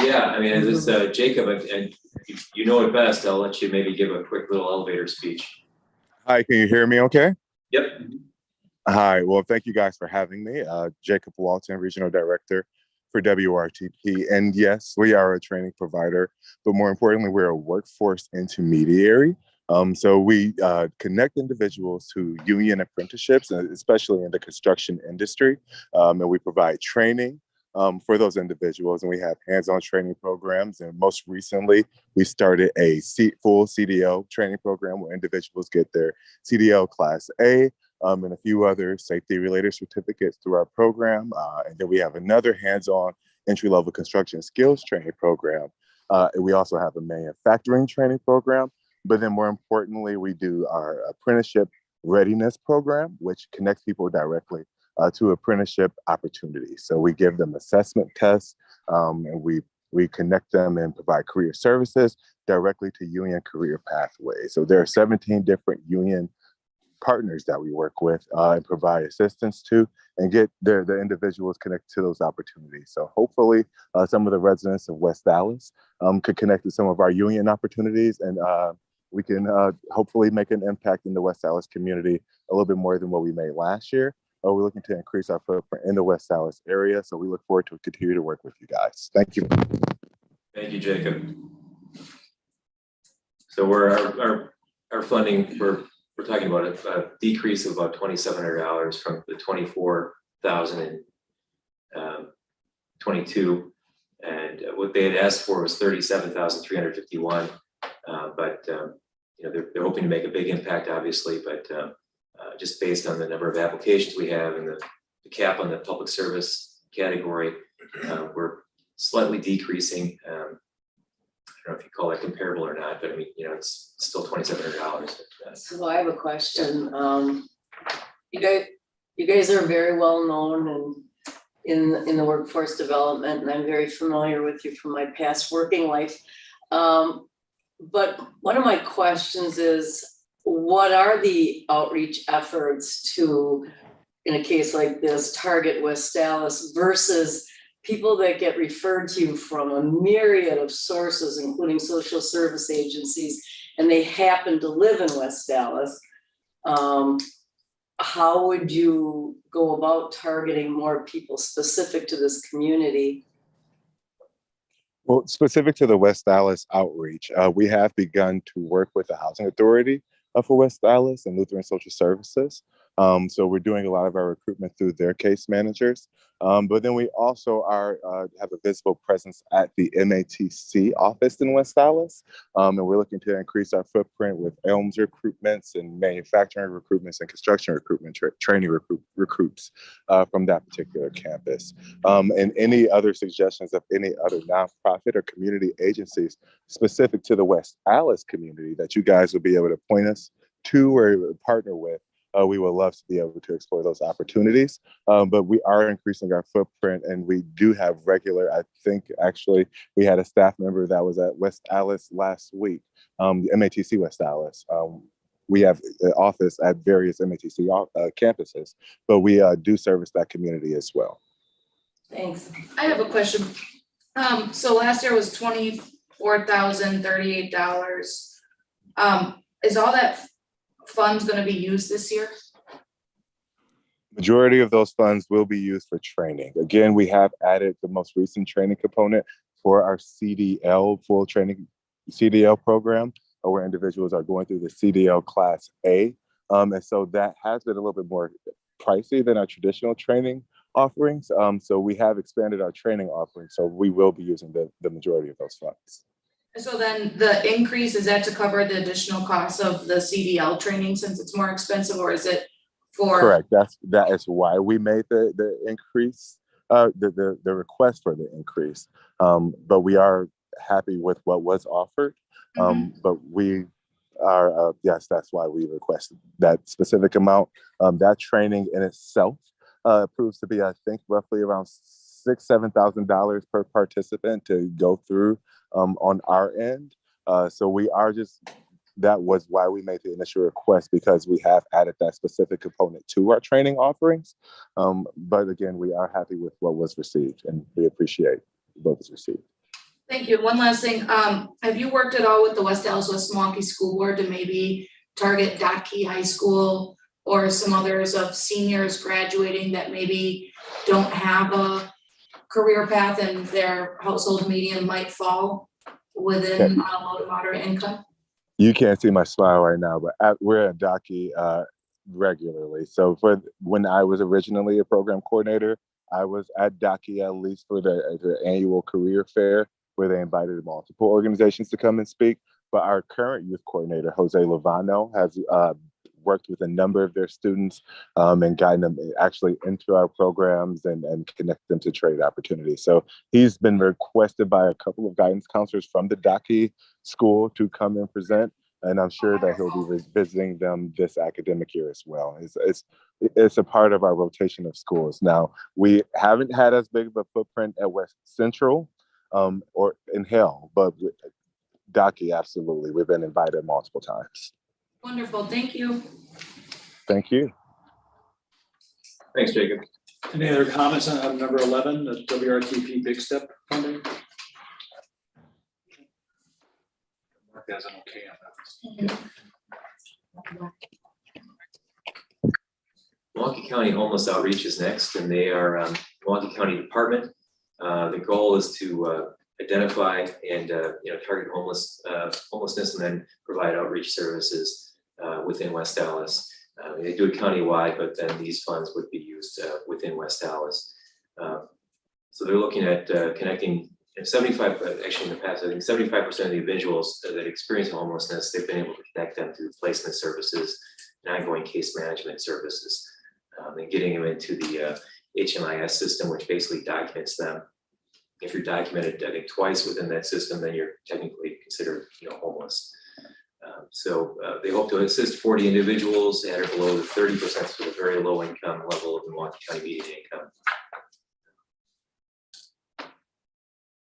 Yeah, I mean, this Jacob, and you know it best. I'll let you maybe give a quick little elevator speech. Hi, can you hear me okay? Yep. Hi, well, thank you guys for having me. Jacob Walton, Regional Director for WRTP. And yes, we are a training provider, but more importantly, we're a workforce intermediary. So we connect individuals to union apprenticeships, especially in the construction industry. And we provide training for those individuals, and we have hands-on training programs. And most recently, we started a full CDL training program where individuals get their CDL Class A and a few other safety-related certificates through our program. And then we have another hands-on entry-level construction skills training program. And we also have a manufacturing training program. But then more importantly, we do our apprenticeship readiness program, which connects people directly to apprenticeship opportunities. So we give them assessment tests, and we connect them and provide career services directly to union career pathways. So there are 17 different union partners that we work with and provide assistance to, and get the individuals connected to those opportunities. So hopefully some of the residents of West Dallas could connect to some of our union opportunities, and we can hopefully make an impact in the West Dallas community a little bit more than what we made last year. We're looking to increase our footprint in the West Dallas area. So we look forward to continue to work with you guys. Thank you. Thank you, Jacob. So our funding, we're talking about a decrease of about $2,700 from the $24,022, and what they had asked for was $37,351. But they're hoping to make a big impact, obviously, but just based on the number of applications we have and the cap on the public service category, we're slightly decreasing. I don't know if you call that comparable or not, but I mean, it's still $2,700. So I have a question. You guys are very well known and in the workforce development, and I'm very familiar with you from my past working life. But one of my questions is, what are the outreach efforts to, in a case like this, target West Dallas versus people that get referred to you from a myriad of sources, including social service agencies, and they happen to live in West Dallas? How would you go about targeting more people specific to this community? Well, specific to the West Dallas outreach, we have begun to work with the Housing Authority for West Dallas and Lutheran Social Services. So we're doing a lot of our recruitment through their case managers. But then we also have a visible presence at the MATC office in West Dallas. And we're looking to increase our footprint with Elms recruitments and manufacturing recruitments and construction recruitment, training recruits from that particular campus. And any other suggestions of any other nonprofit or community agencies specific to the West Dallas community that you guys will be able to point us to or partner with, we would love to be able to explore those opportunities. But we are increasing our footprint, and we do have regular, I think actually we had a staff member that was at West Dallas last week, MATC West Dallas. We have an office at various MATC campuses, but we do service that community as well. Thanks. I have a question. So last year was $24,038. Is all that funds going to be used this year? Majority of those funds will be used for training. Again, we have added the most recent training component for our CDL full training CDL program, where individuals are going through the CDL Class A. And so that has been a little bit more pricey than our traditional training offerings. So we have expanded our training offerings. So we will be using the majority of those funds. So then the increase, is that to cover the additional costs of the CDL training since it's more expensive, or is it for? Correct. That is why we made the increase, the request for the increase. But we are happy with what was offered. But we yes, that's why we requested that specific amount. That training in itself proves to be, I think, roughly around $7,000 per participant to go through on our end. So we are just, that was why we made the initial request, because we have added that specific component to our training offerings. But again, we are happy with what was received, and we appreciate what was received. Thank you. One last thing. Have you worked at all with the West Dallas West Milwaukee School Board to maybe target Dot Key High School or some others of seniors graduating that maybe don't have a career path and their household median might fall within low to moderate income? You can't see my smile right now, but we're at Dot Key regularly. So for when I was originally a program coordinator, I was at Dot Key at least for the annual career fair, where they invited multiple organizations to come and speak. But our current youth coordinator, Jose Lovano, has worked with a number of their students and gotten them actually into our programs and connect them to trade opportunities. So he's been requested by a couple of guidance counselors from the Dot Key school to come and present. And I'm sure that he'll be visiting them this academic year as well. It's a part of our rotation of schools. Now, we haven't had as big of a footprint at West Central or in Hill, but Dot Key, absolutely. We've been invited multiple times. Wonderful. Thank you. Thank you. Thanks, Jacob. Any other comments on item number 11, the WRTP Big Step funding? Mark has an okay on that. Milwaukee County Homeless Outreach is next, and they are Milwaukee County Department. The goal is to identify and target homelessness, and then provide outreach services within West Dallas. They do it countywide, but then these funds would be used within West Dallas. So they're looking at connecting 75, actually in the past, I think 75% of the individuals that experience homelessness, they've been able to connect them through placement services and ongoing case management services, and getting them into the HMIS system, which basically documents them. If you're documented, I think, twice within that system, then you're technically considered, homeless. So they hope to assist 40 individuals at or below the 30% for the very low income level of the Milwaukee County median income.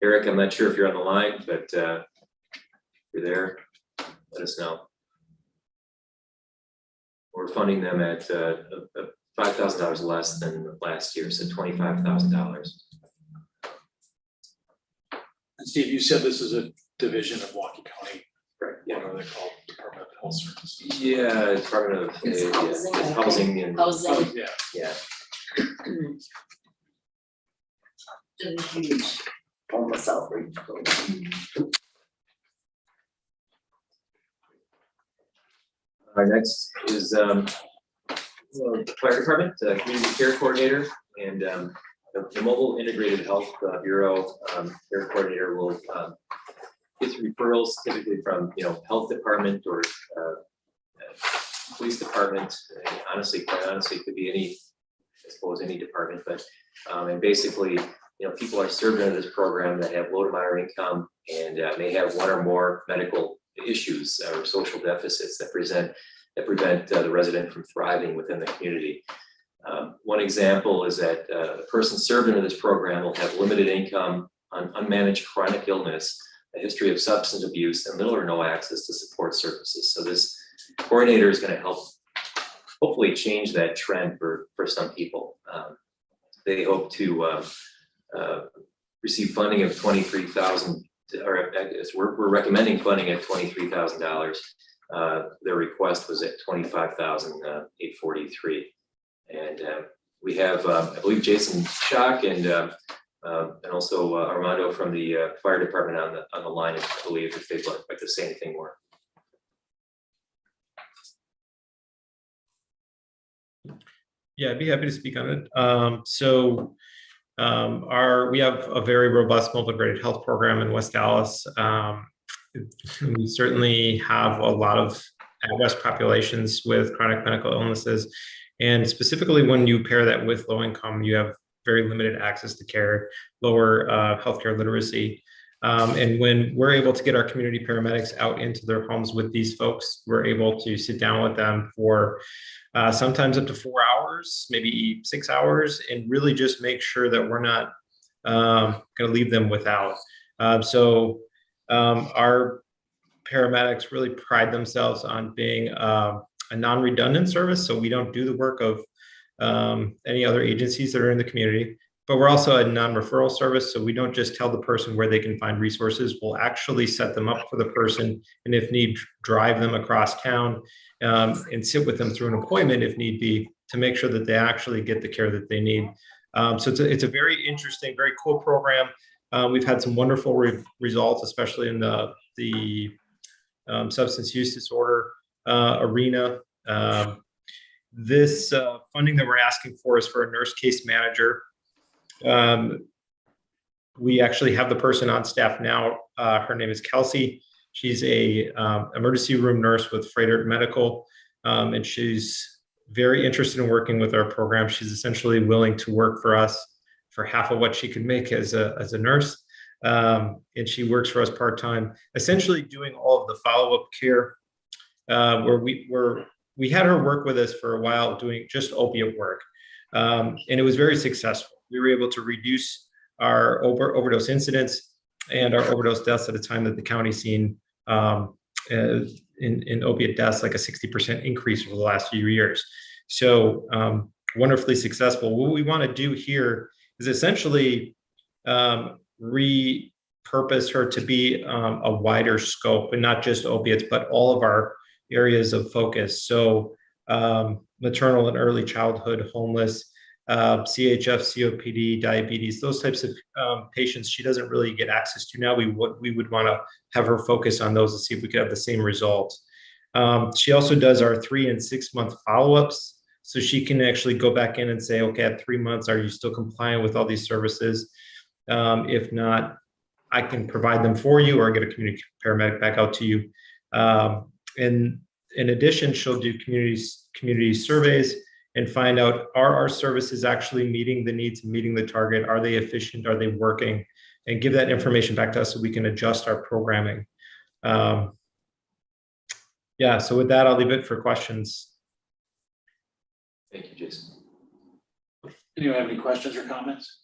Eric, I'm not sure if you're on the line, but if you're there, let us know. We're funding them at $5,000 less than last year, so $25,000. And Steve, you said this is a division of Milwaukee County. Right. Yeah. What are they called? Department of Health Services. Yeah, Department of Housing and Housing. yeah. Huge homeless outreach program. Our next is the Fire Department, Community Care Coordinator, and the Mobile Integrated Health Bureau Care Coordinator will get referrals typically from Health Department or Police Department. Quite honestly, it could be any department, but and basically, people are served under this program that have low to moderate income and may have one or more medical issues or social deficits that prevent the resident from thriving within the community. One example is that a person served under this program will have limited income, unmanaged chronic illness, a history of substance abuse, and little or no access to support services. So this coordinator is going to help hopefully change that trend for some people. They hope to receive funding of $23,000, or we're recommending funding at $23,000. Their request was at $25,843, and we have I believe Jason Schock and also Armando from the fire department on the line, I believe, if they'd like to say anything more. Yeah, I'd be happy to speak on it. We have a very robust mobile integrated health program in West Dallas. We certainly have a lot of at-risk populations with chronic medical illnesses. And specifically when you pair that with low income, you have very limited access to care, lower healthcare literacy. And when we're able to get our community paramedics out into their homes with these folks, we're able to sit down with them for sometimes up to 4 hours, maybe 6 hours, and really just make sure that we're not going to leave them without. Our paramedics really pride themselves on being a non-redundant service. So we don't do the work of any other agencies that are in the community, but we're also a non-referral service. So we don't just tell the person where they can find resources. We'll actually set them up for the person, and if need, drive them across town and sit with them through an appointment if need be, to make sure that they actually get the care that they need. So it's a very interesting, very cool program. We've had some wonderful results, especially in the substance use disorder arena. This funding that we're asking for is for a nurse case manager. We actually have the person on staff now. Her name is Kelsey. She's a emergency room nurse with Freighter Medical, and she's very interested in working with our program. She's essentially willing to work for us for half of what she could make as a nurse. And she works for us part-time, essentially doing all of the follow-up care, where we had her work with us for a while doing just opiate work. And it was very successful. We were able to reduce our overdose incidents and our overdose deaths at a time that the county's seen in opiate deaths, like a 60% increase over the last few years. So wonderfully successful. What we want to do here is essentially repurpose her to be a wider scope, and not just opiates, but all of our areas of focus. So maternal and early childhood, homeless, CHF, COPD, diabetes, those types of patients she doesn't really get access to now. We would want to have her focus on those to see if we could have the same results. She also does our 3 and 6 month follow-ups. So she can actually go back in and say, okay, at 3 months, are you still compliant with all these services? If not, I can provide them for you, or get a community paramedic back out to you. And in addition, she'll do community surveys and find out, are our services actually meeting the needs and meeting the target? Are they efficient? Are they working? And give that information back to us so we can adjust our programming. Yeah, so with that, I'll leave it for questions. Thank you, Jason. Anyone have any questions or comments?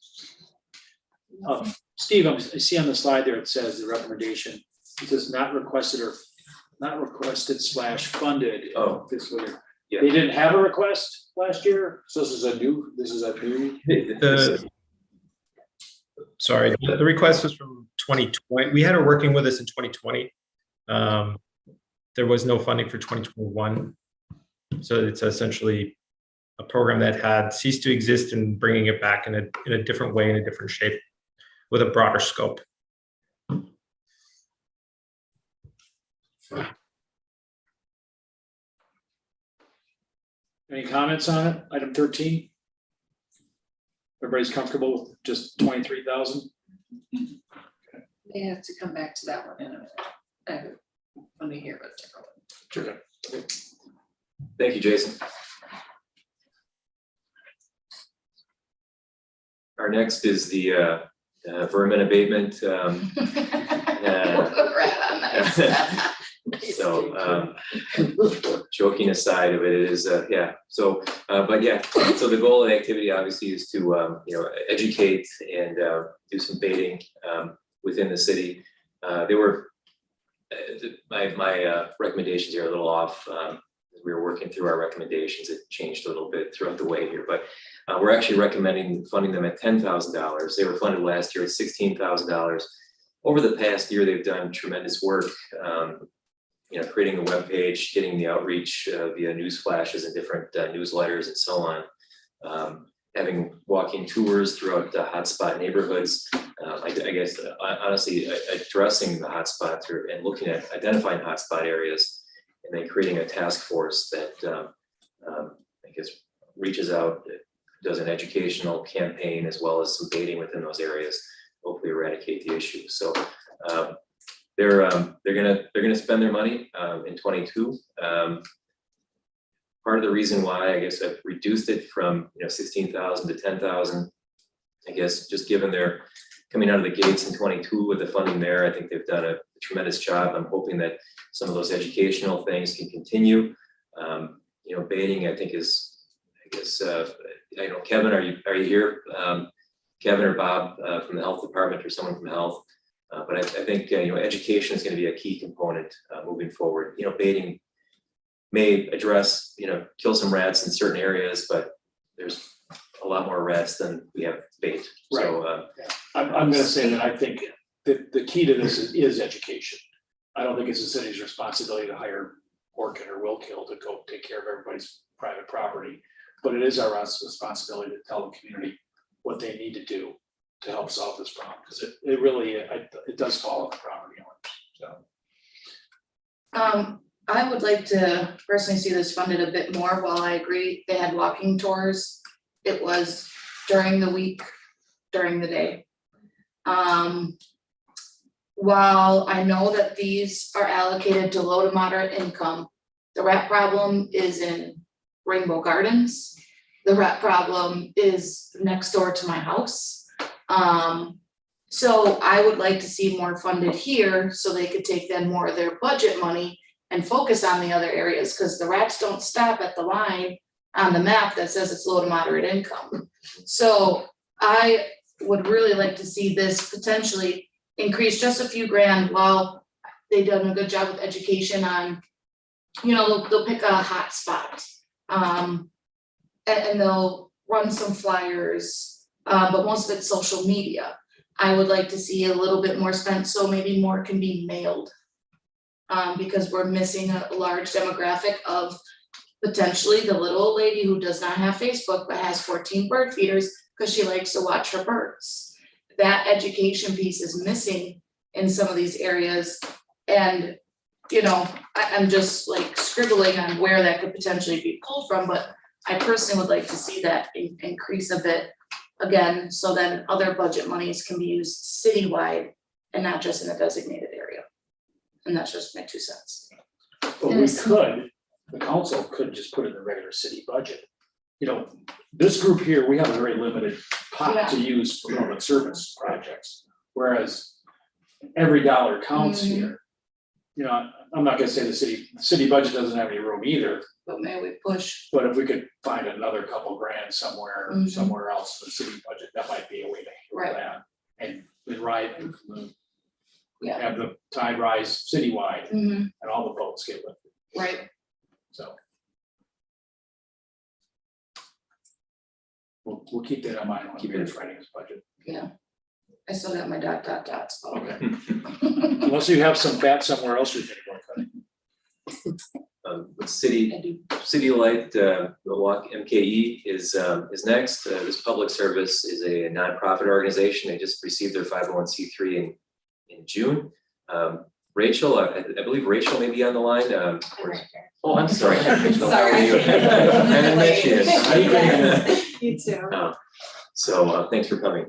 Steve, I see on the slide there, it says the recommendation, it says not requested / funded fiscal year. Yeah. They didn't have a request last year, so this is a new. Sorry, the request was from 2020. We had her working with us in 2020. There was no funding for 2021. So it's essentially a program that had ceased to exist and bringing it back in a different way, in a different shape, with a broader scope. Any comments on it? Item 13? Everybody's comfortable with just 23,000? They have to come back to that one in a minute. Let me hear what's going. Sure. Thank you, Jason. Our next is the Vermin Abatement. So joking aside of it, it is yeah. So but yeah. So the goal of the activity obviously is to educate and do some baiting within the city. They were my recommendations are a little off. We were working through our recommendations. It changed a little bit throughout the way here, but we're actually recommending funding them at $10,000. They were funded last year at $16,000. Over the past year, they've done tremendous work. Creating a web page, getting the outreach via news flashes and different newsletters and so on. Having walking tours throughout the hotspot neighborhoods. I guess honestly addressing the hotspots and looking at identifying hotspot areas, and then creating a task force that I guess reaches out, does an educational campaign as well as some baiting within those areas, hopefully eradicate the issue. So they're gonna spend their money in 22. Part of the reason why I guess I've reduced it from 16,000 to 10,000, I guess just given their coming out of the gates in 22 with the funding there. I think they've done a tremendous job. I'm hoping that some of those educational things can continue. You know, baiting, I think is, I guess, I know, Kevin, are you here? Kevin or Bob from the health department or someone from health. But I think, you know, education is going to be a key component moving forward. You know, baiting may address, you know, kill some rats in certain areas, but there's a lot more rats than we have bait. So I'm gonna say that I think that the key to this is education. I don't think it's the city's responsibility to hire Orkin or Willkill to go take care of everybody's private property. But it is our responsibility to tell the community what they need to do to help solve this problem, because it really, it does fall on the property owner, so. I would like to personally see this funded a bit more. While I agree, they had walking tours. It was during the week, during the day. While I know that these are allocated to low to moderate income, the rat problem is in Rainbow Gardens. The rat problem is next door to my house. So I would like to see more funded here so they could take then more of their budget money and focus on the other areas, because the rats don't stop at the line on the map that says it's low to moderate income. So I would really like to see this potentially increase just a few grand while they've done a good job with education on, you know, they'll pick a hot spot. And they'll run some flyers, but most of it's social media. I would like to see a little bit more spent, so maybe more can be mailed. Because we're missing a large demographic of potentially the little old lady who does not have Facebook but has 14 bird feeders because she likes to watch her birds. That education piece is missing in some of these areas. And, you know, I'm just like scribbling on where that could potentially be pulled from, but I personally would like to see that increase a bit again, so then other budget monies can be used citywide and not just in a designated area. And that's just my 2 cents. But we could, the council could just put it in the regular city budget. You know, this group here, we have a very limited pot to use for public service projects, whereas every dollar counts here. You know, I'm not gonna say the city budget doesn't have any room either. But may we push? But if we could find another couple grand somewhere else in the city budget, that might be a way to handle that. And have the tide rise citywide and all the boats get lifted. Right. So. We'll keep that in mind when we're writing this budget. Yeah. I still got my dots. Okay. Unless you have some bat somewhere else you think about cutting. City Light, Milwaukee MKE is next. This public service is a nonprofit organization. They just received their 501c3 in June. Rachel, I believe Rachel may be on the line. Oh, I'm sorry. Rachel, how are you? I didn't met you. You too. So thanks for coming.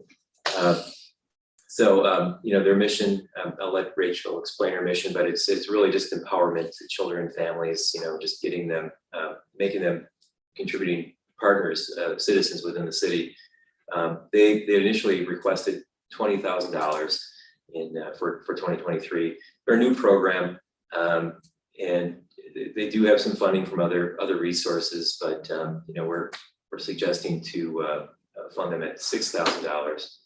You know, their mission, I'll let Rachel explain her mission, but it's really just empowerment to children and families, you know, just getting them, making them contributing partners, citizens within the city. They initially requested $20,000 for 2023. They're a new program, and they do have some funding from other resources, but you know, we're suggesting to fund them at $6,000.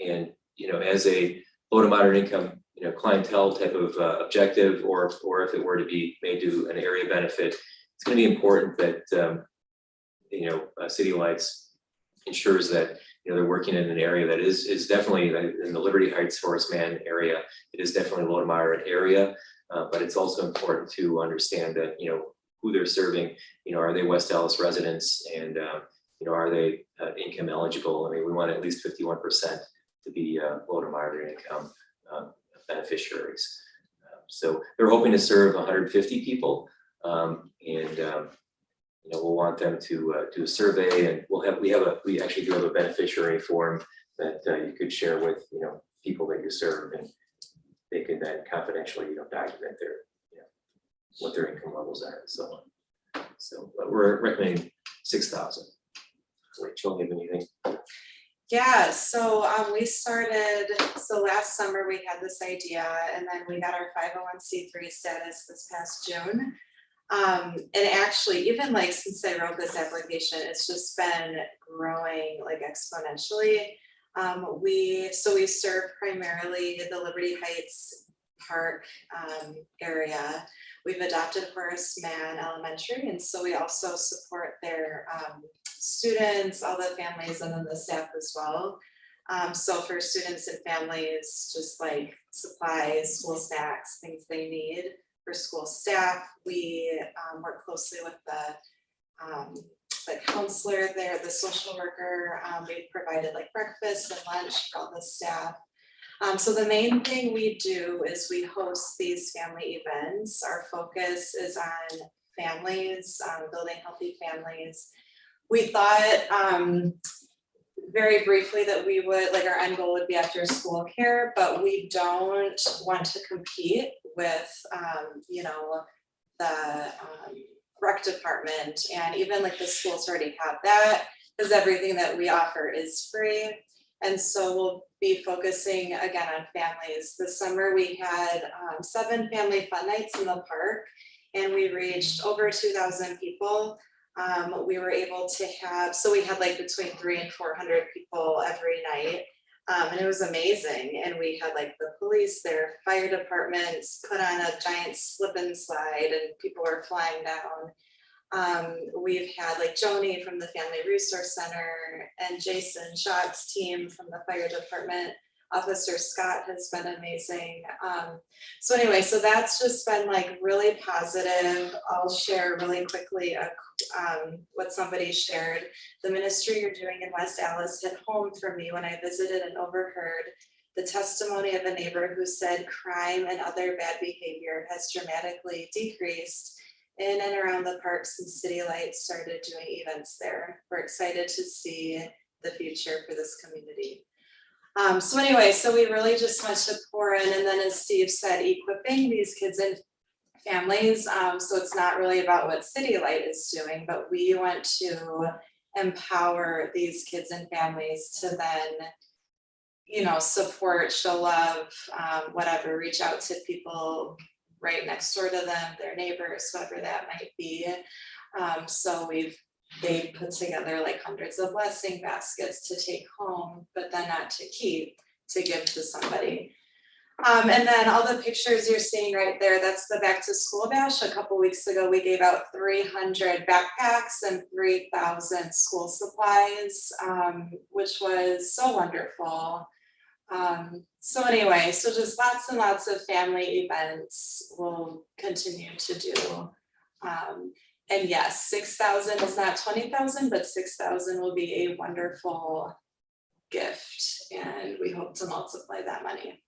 And you know, as a low to moderate income, you know, clientele type of objective, or if it were to be made to an area benefit, it's going to be important that you know, City Lights ensures that, you know, they're working in an area that is definitely in the Liberty Heights Horace Mann area. It is definitely a low to moderate area, but it's also important to understand that, you know, who they're serving. You know, are they West Dallas residents, and you know, are they income eligible? I mean, we want at least 51% to be low to moderate income beneficiaries. So they're hoping to serve 150 people, and you know, we'll want them to do a survey, and we actually do have a beneficiary form that you could share with, you know, people that you serve, and they can then confidentially, you know, document their, you know, what their income levels are and so on. So we're recommending 6,000. Rachel, you have anything? Yeah, so we started, so last summer we had this idea and then we got our 501c3 status this past June. And actually, even like since I wrote this application, it's just been growing like exponentially. We serve primarily the Liberty Heights Park area. We've adopted Horace Mann Elementary, and so we also support their students, all the families, and then the staff as well. So for students and families, just like supplies, school snacks, things they need. For school staff, we work closely with the counselor there, the social worker. We've provided like breakfast and lunch for all the staff. So the main thing we do is we host these family events. Our focus is on families, building healthy families. We thought very briefly that we would, like our end goal would be after school care, but we don't want to compete with, you know, the rec department, and even like the schools already have that, because everything that we offer is free. And so we'll be focusing again on families. This summer we had 7 family fun nights in the park, and we reached over 2,000 people. We were able to have, so we had like between 300 and 400 people every night. And it was amazing. And we had like the police, their fire departments put on a giant slip and slide and people were flying down. We've had like Joni from the Family Resource Center and Jason Schott's team from the fire department. Officer Scott has been amazing. So anyway, so that's just been like really positive. I'll share really quickly what somebody shared. The ministry you're doing in West Allis hit home for me when I visited and overheard the testimony of a neighbor who said crime and other bad behavior has dramatically decreased in and around the park since City Lights started doing events there. We're excited to see the future for this community. So anyway, so we really just want to pour in, and then as Steve said, equipping these kids and families. So it's not really about what City Light is doing, but we want to empower these kids and families to then, you know, support, show love, whatever, reach out to people right next door to them, their neighbors, whoever that might be. So they put together like hundreds of blessing baskets to take home, but then not to keep, to give to somebody. And then all the pictures you're seeing right there, that's the back to school bash. A couple weeks ago, we gave out 300 backpacks and 3,000 school supplies, which was so wonderful. So anyway, so just lots and lots of family events we'll continue to do. And yes, 6,000 is not 20,000, but 6,000 will be a wonderful gift, and we hope to multiply that money.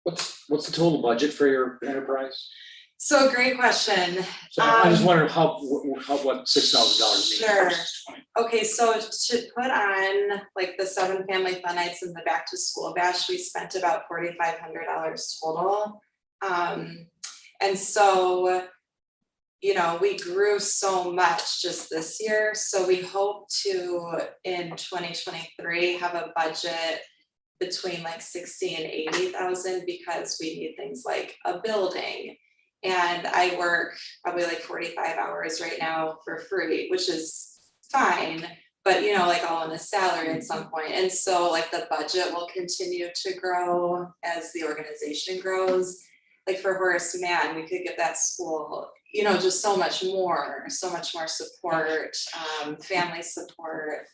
What's the total budget for your enterprise? So great question. So I just wondered what $6,000 means. Sure. Okay, so to put on like the 7 family fun nights and the back to school bash, we spent about $4,500 total. And so, you know, we grew so much just this year. So we hope to, in 2023, have a budget between like 60 and 80,000, because we need things like a building. And I work probably like 45 hours right now for free, which is fine, but you know, like all in a salary at some point. And so like the budget will continue to grow as the organization grows. Like for Horace Mann, we could give that school, you know, just so much more support, family support,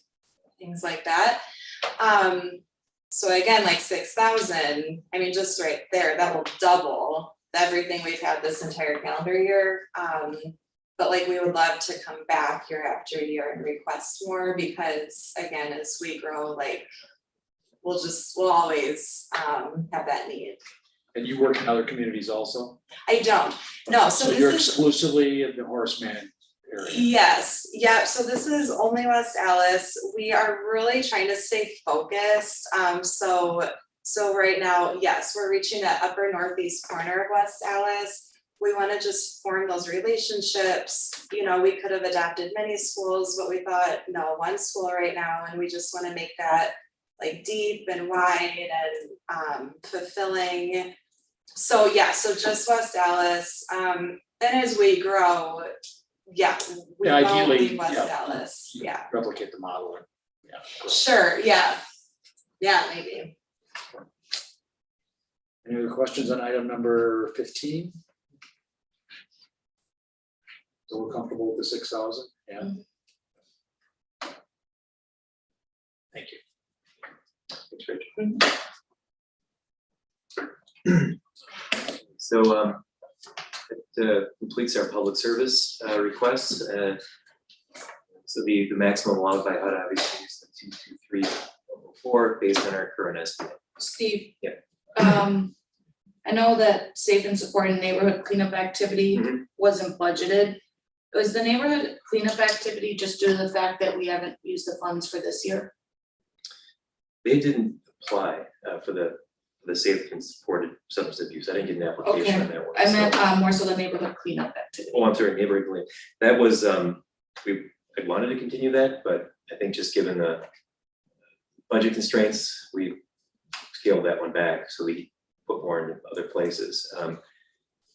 things like that. So again, like 6,000, I mean, just right there, that will double everything we've had this entire calendar year. But like, we would love to come back year after year and request more, because again, as we grow, like we'll always have that need. And you work in other communities also? I don't, no. So you're exclusively in the Horace Mann area? Yes, yeah, so this is only West Allis. We are really trying to stay focused. So right now, yes, we're reaching that upper northeast corner of West Allis. we want to just form those relationships. You know, we could have adopted many schools, but we thought, no, one school right now, and we just want to make that like deep and wide and fulfilling. So yeah, so just West Dallas. And as we grow, yeah, we Yeah, won't ideally, leave West yeah. Dallas. Yeah, Replicate the model. Yeah. sure, yeah. Yeah, maybe. Any other questions on item number 15? So we're comfortable with the 6,000? Yeah. Thank you. Thanks, Rich. So it completes our public service requests. So the maximum allowed by HUD obviously is the 223.04 based on our current estimate. Steve. Yeah. I know that safe and supporting neighborhood cleanup activity wasn't budgeted. Was the neighborhood cleanup activity just due to the fact that we haven't used the funds for this year? They didn't apply for the safe and supported substance abuse. I didn't get an application on that one. I meant more so the neighborhood cleanup activity. Oh, I'm sorry, neighborhood cleanup. That was, I wanted to continue that, but I think just given the budget constraints, we scaled that one back, so we put more in other places.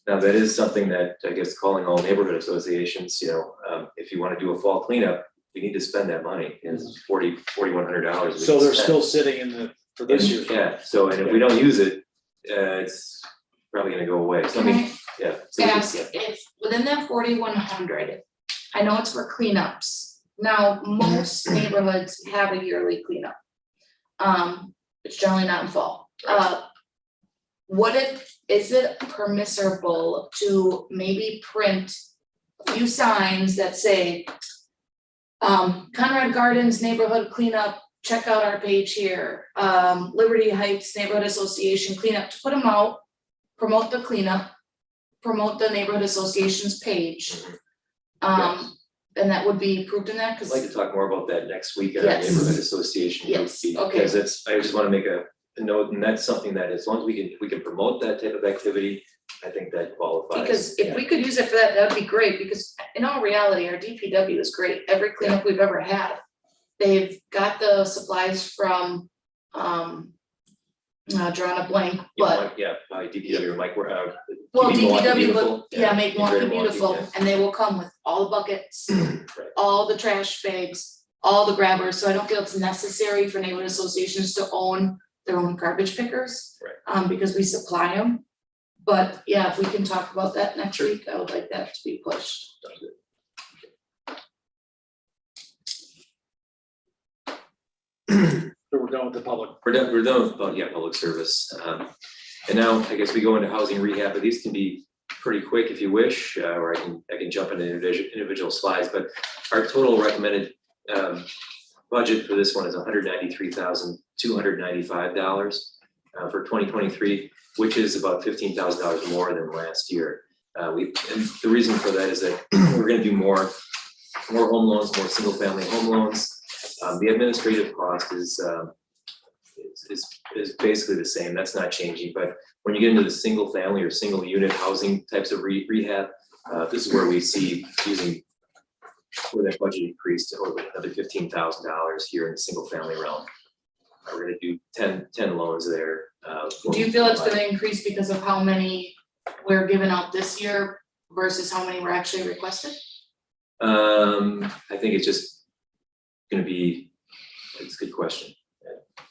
Now that is something that I guess calling all neighborhood associations, if you want to do a fall cleanup, we need to spend that money. It's $4,100. So they're still sitting in the, for this year. Yeah, so, and if we don't use it, it's probably gonna go away. So I mean, yeah. So we can- Ask if within that 4,100, I know it's for cleanups. Now, most neighborhoods have a yearly cleanup. It's generally not in fall. Is it permissible to maybe print a few signs that say, Conrad Gardens Neighborhood Cleanup, check out our page here, Liberty Heights Neighborhood Association Cleanup, to put them out, promote the cleanup, promote the neighborhood association's page. And that would be approved in that, I'd because like to talk more about that next week at our Yes. neighborhood association. Yes, meeting, okay. Because it's, I just want to make a note, and that's something that as long as we can promote that type of activity, I think that qualifies. because if we could use it for that, that would be great, because in all reality, our DPW is great. Every cleanup we've ever had, they've got the supplies from, drawing a blank, but DPW, Mike, we're, well, keeping Milwaukee DPW, beautiful. yeah, make Milwaukee Greater Milwaukee, beautiful, yeah. and they will come with all the buckets, all the trash bags, all the grabbers, so I don't feel it's necessary for neighborhood associations to own their own garbage pickers. Because we supply them, but yeah, if we can talk about that next week, I would like that to be pushed. So we're done with the public. We're done with, public service. And now I guess we go into housing rehab, but these can be pretty quick if you wish, or I can jump into individual slides, but our total recommended budget for this one is $193,295 for 2023, which is about $15,000 more than last year. And the reason for that is that we're gonna do more home loans, more single family home loans. The administrative cost is basically the same. That's not changing, but when you get into the single family or single unit housing types of rehab, this is where we see where that budget increased to over another $15,000 here in the single family realm. We're gonna do 10 loans there. Do you feel it's gonna increase because of how many we're giving out this year versus how many were actually requested? I think it's just gonna be, it's a good question.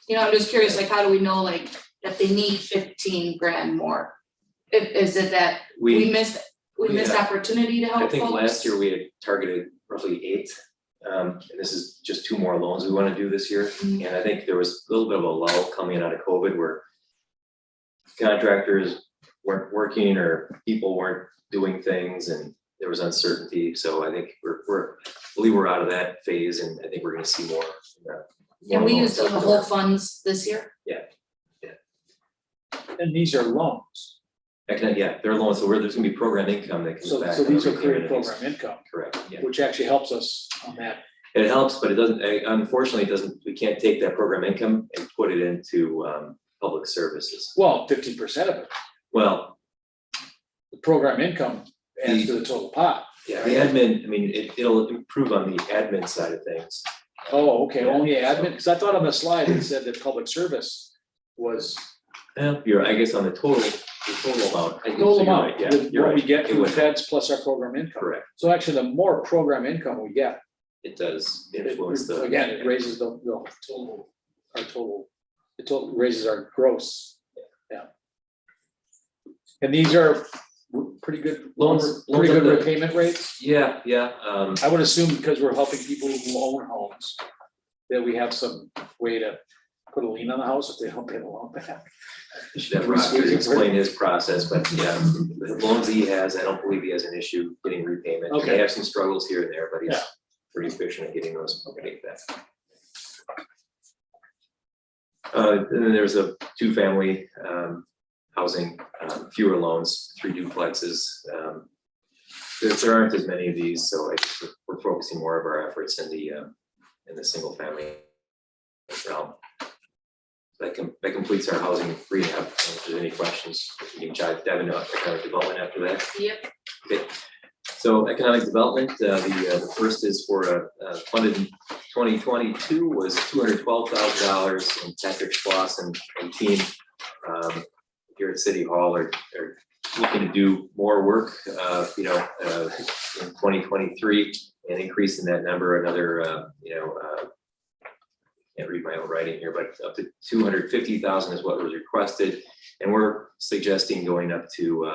I'm just curious, like, how do we know, like, that they need 15 grand more? Is it that we missed opportunity to help I think folks? last year we had targeted roughly 8. And this is just 2 more loans we want to do this year. And I think there was a little bit of a lull coming out of COVID where contractors weren't working or people weren't doing things and there was uncertainty. So I think I believe we're out of that phase, and I think we're going to see more. And we used the whole funds this year? And these are loans. They're loans, so there's gonna be program income that comes back. So these are from created communities. program income. Correct, yeah. Which actually helps us on that. It helps, but it doesn't, unfortunately, we can't take that program income and put it into public services. Well, 50% of it. Well, the program income adds to the total pot. Yeah, the admin, I mean, it'll improve on the admin side of things. Oh, okay, Yeah. only admin, because I thought on the slide it said that public service was You're, I guess on the total amount. I guess total you're amount, right, Yeah, with you're what we right. get It from the would, feds plus our program income. correct. So actually, the more program income we get, It does it, influence the. again, it raises the total, it total raises our gross. Yeah. And these are pretty good Loans pretty up good the- repayment rates. Yeah, I would assume because we're helping people who own homes, that we have some way to put a lien on the house if they don't pay the loan back. you should have Roger explain his process, but yeah, the loans he has, I don't believe he has an issue getting repayment. He may Okay. have some struggles here and there, but he's Yeah. pretty efficient at getting those paid back. And then there's a two-family housing, fewer loans, 3 duplexes. There aren't as many of these, so we're focusing more of our efforts in the single family realm. That completes our housing rehab. If there's any questions, you can dive into economic development after that. Yep. Okay, so economic development, the first is for funded in 2022 was $212,000, and Patrick Schloss and team here at City Hall are looking to do more work, in 2023, and increasing that number another, can't read my own writing here, but up to 250,000 is what was requested, and we're suggesting going up to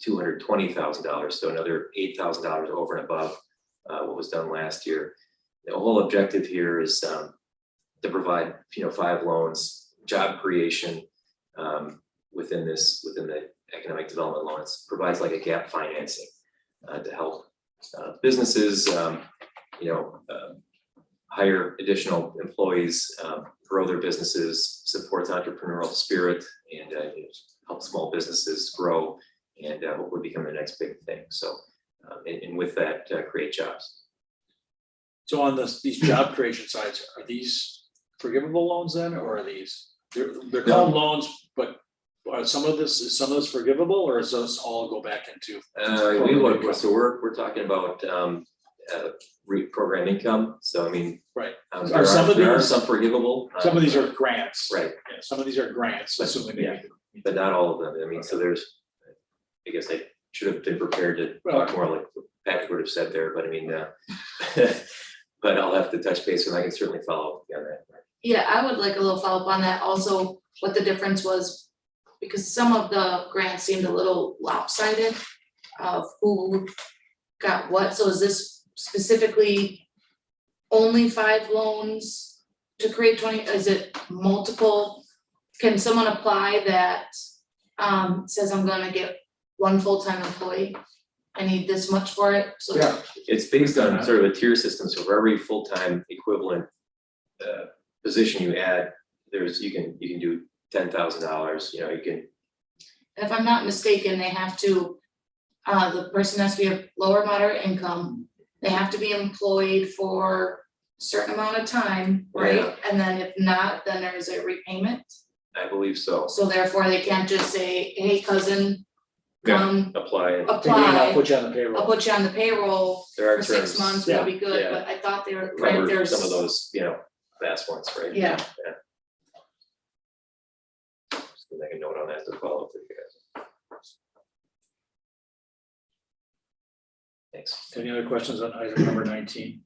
$220,000, so another $8,000 over and above what was done last year. The whole objective here is to provide 5 loans, job creation within the economic development loans, provides like a gap financing to help businesses hire additional employees, grow their businesses, supports entrepreneurial spirit, and help small businesses grow and hopefully become the next big thing. So, and with that, create jobs. So on these job creation sites, are these forgivable loans then, or are they're called loans, but are some of this forgivable, or does this all go back into? We're talking about program income. So I mean, right. There are some forgivable. Some of these are grants. Right. Yeah, some of these are grants, assuming they. But not all of them. I mean, so there's, I guess I should have been prepared to talk more like what Patrick would have said there, but I mean, but I'll have to touch base and I can certainly follow up on that. Yeah, I would like a little follow-up on that also, what the difference was, because some of the grants seemed a little lopsided of who got what. So is this specifically only 5 loans to create 20? Is it multiple? Can someone apply that says I'm gonna get 1 full-time employee? I need this much for it, so. Yeah. It's based on sort of a tier system. So for every full-time equivalent position you add, you can do $10,000, you can. If I'm not mistaken, they have to, the person has to be of lower moderate income. They have to be employed for a certain amount of time, right? Yeah. And then if not, then there's a repayment. I believe so. So therefore, they can't just say, hey, cousin, come Apply. I'll apply. put you on the payroll. I'll put you on the payroll There are for 6 terms months, we'll be good, yeah. but I thought they were, right, Cover there's. some of those, fast ones, right? Yeah. Just to make a note on that to follow up with you guys. Thanks. Any other questions on item number 19?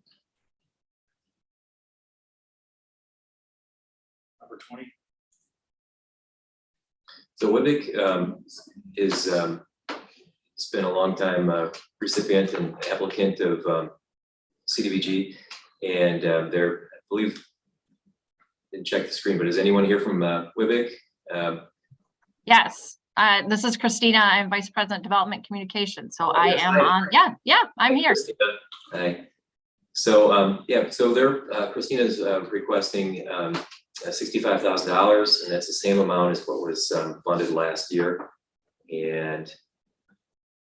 Number 20? So Wibic is it's been a long time recipient and applicant of CDBG, and they're, I believe, didn't check the screen, but is anyone here from Wibic? Yes, this is Christina. I'm Vice President Development Communications. So I yes, am hi. on, yeah, I'm here. Christina. Hi. So so they're Christina's requesting $65,000, and that's the same amount as what was funded last year, and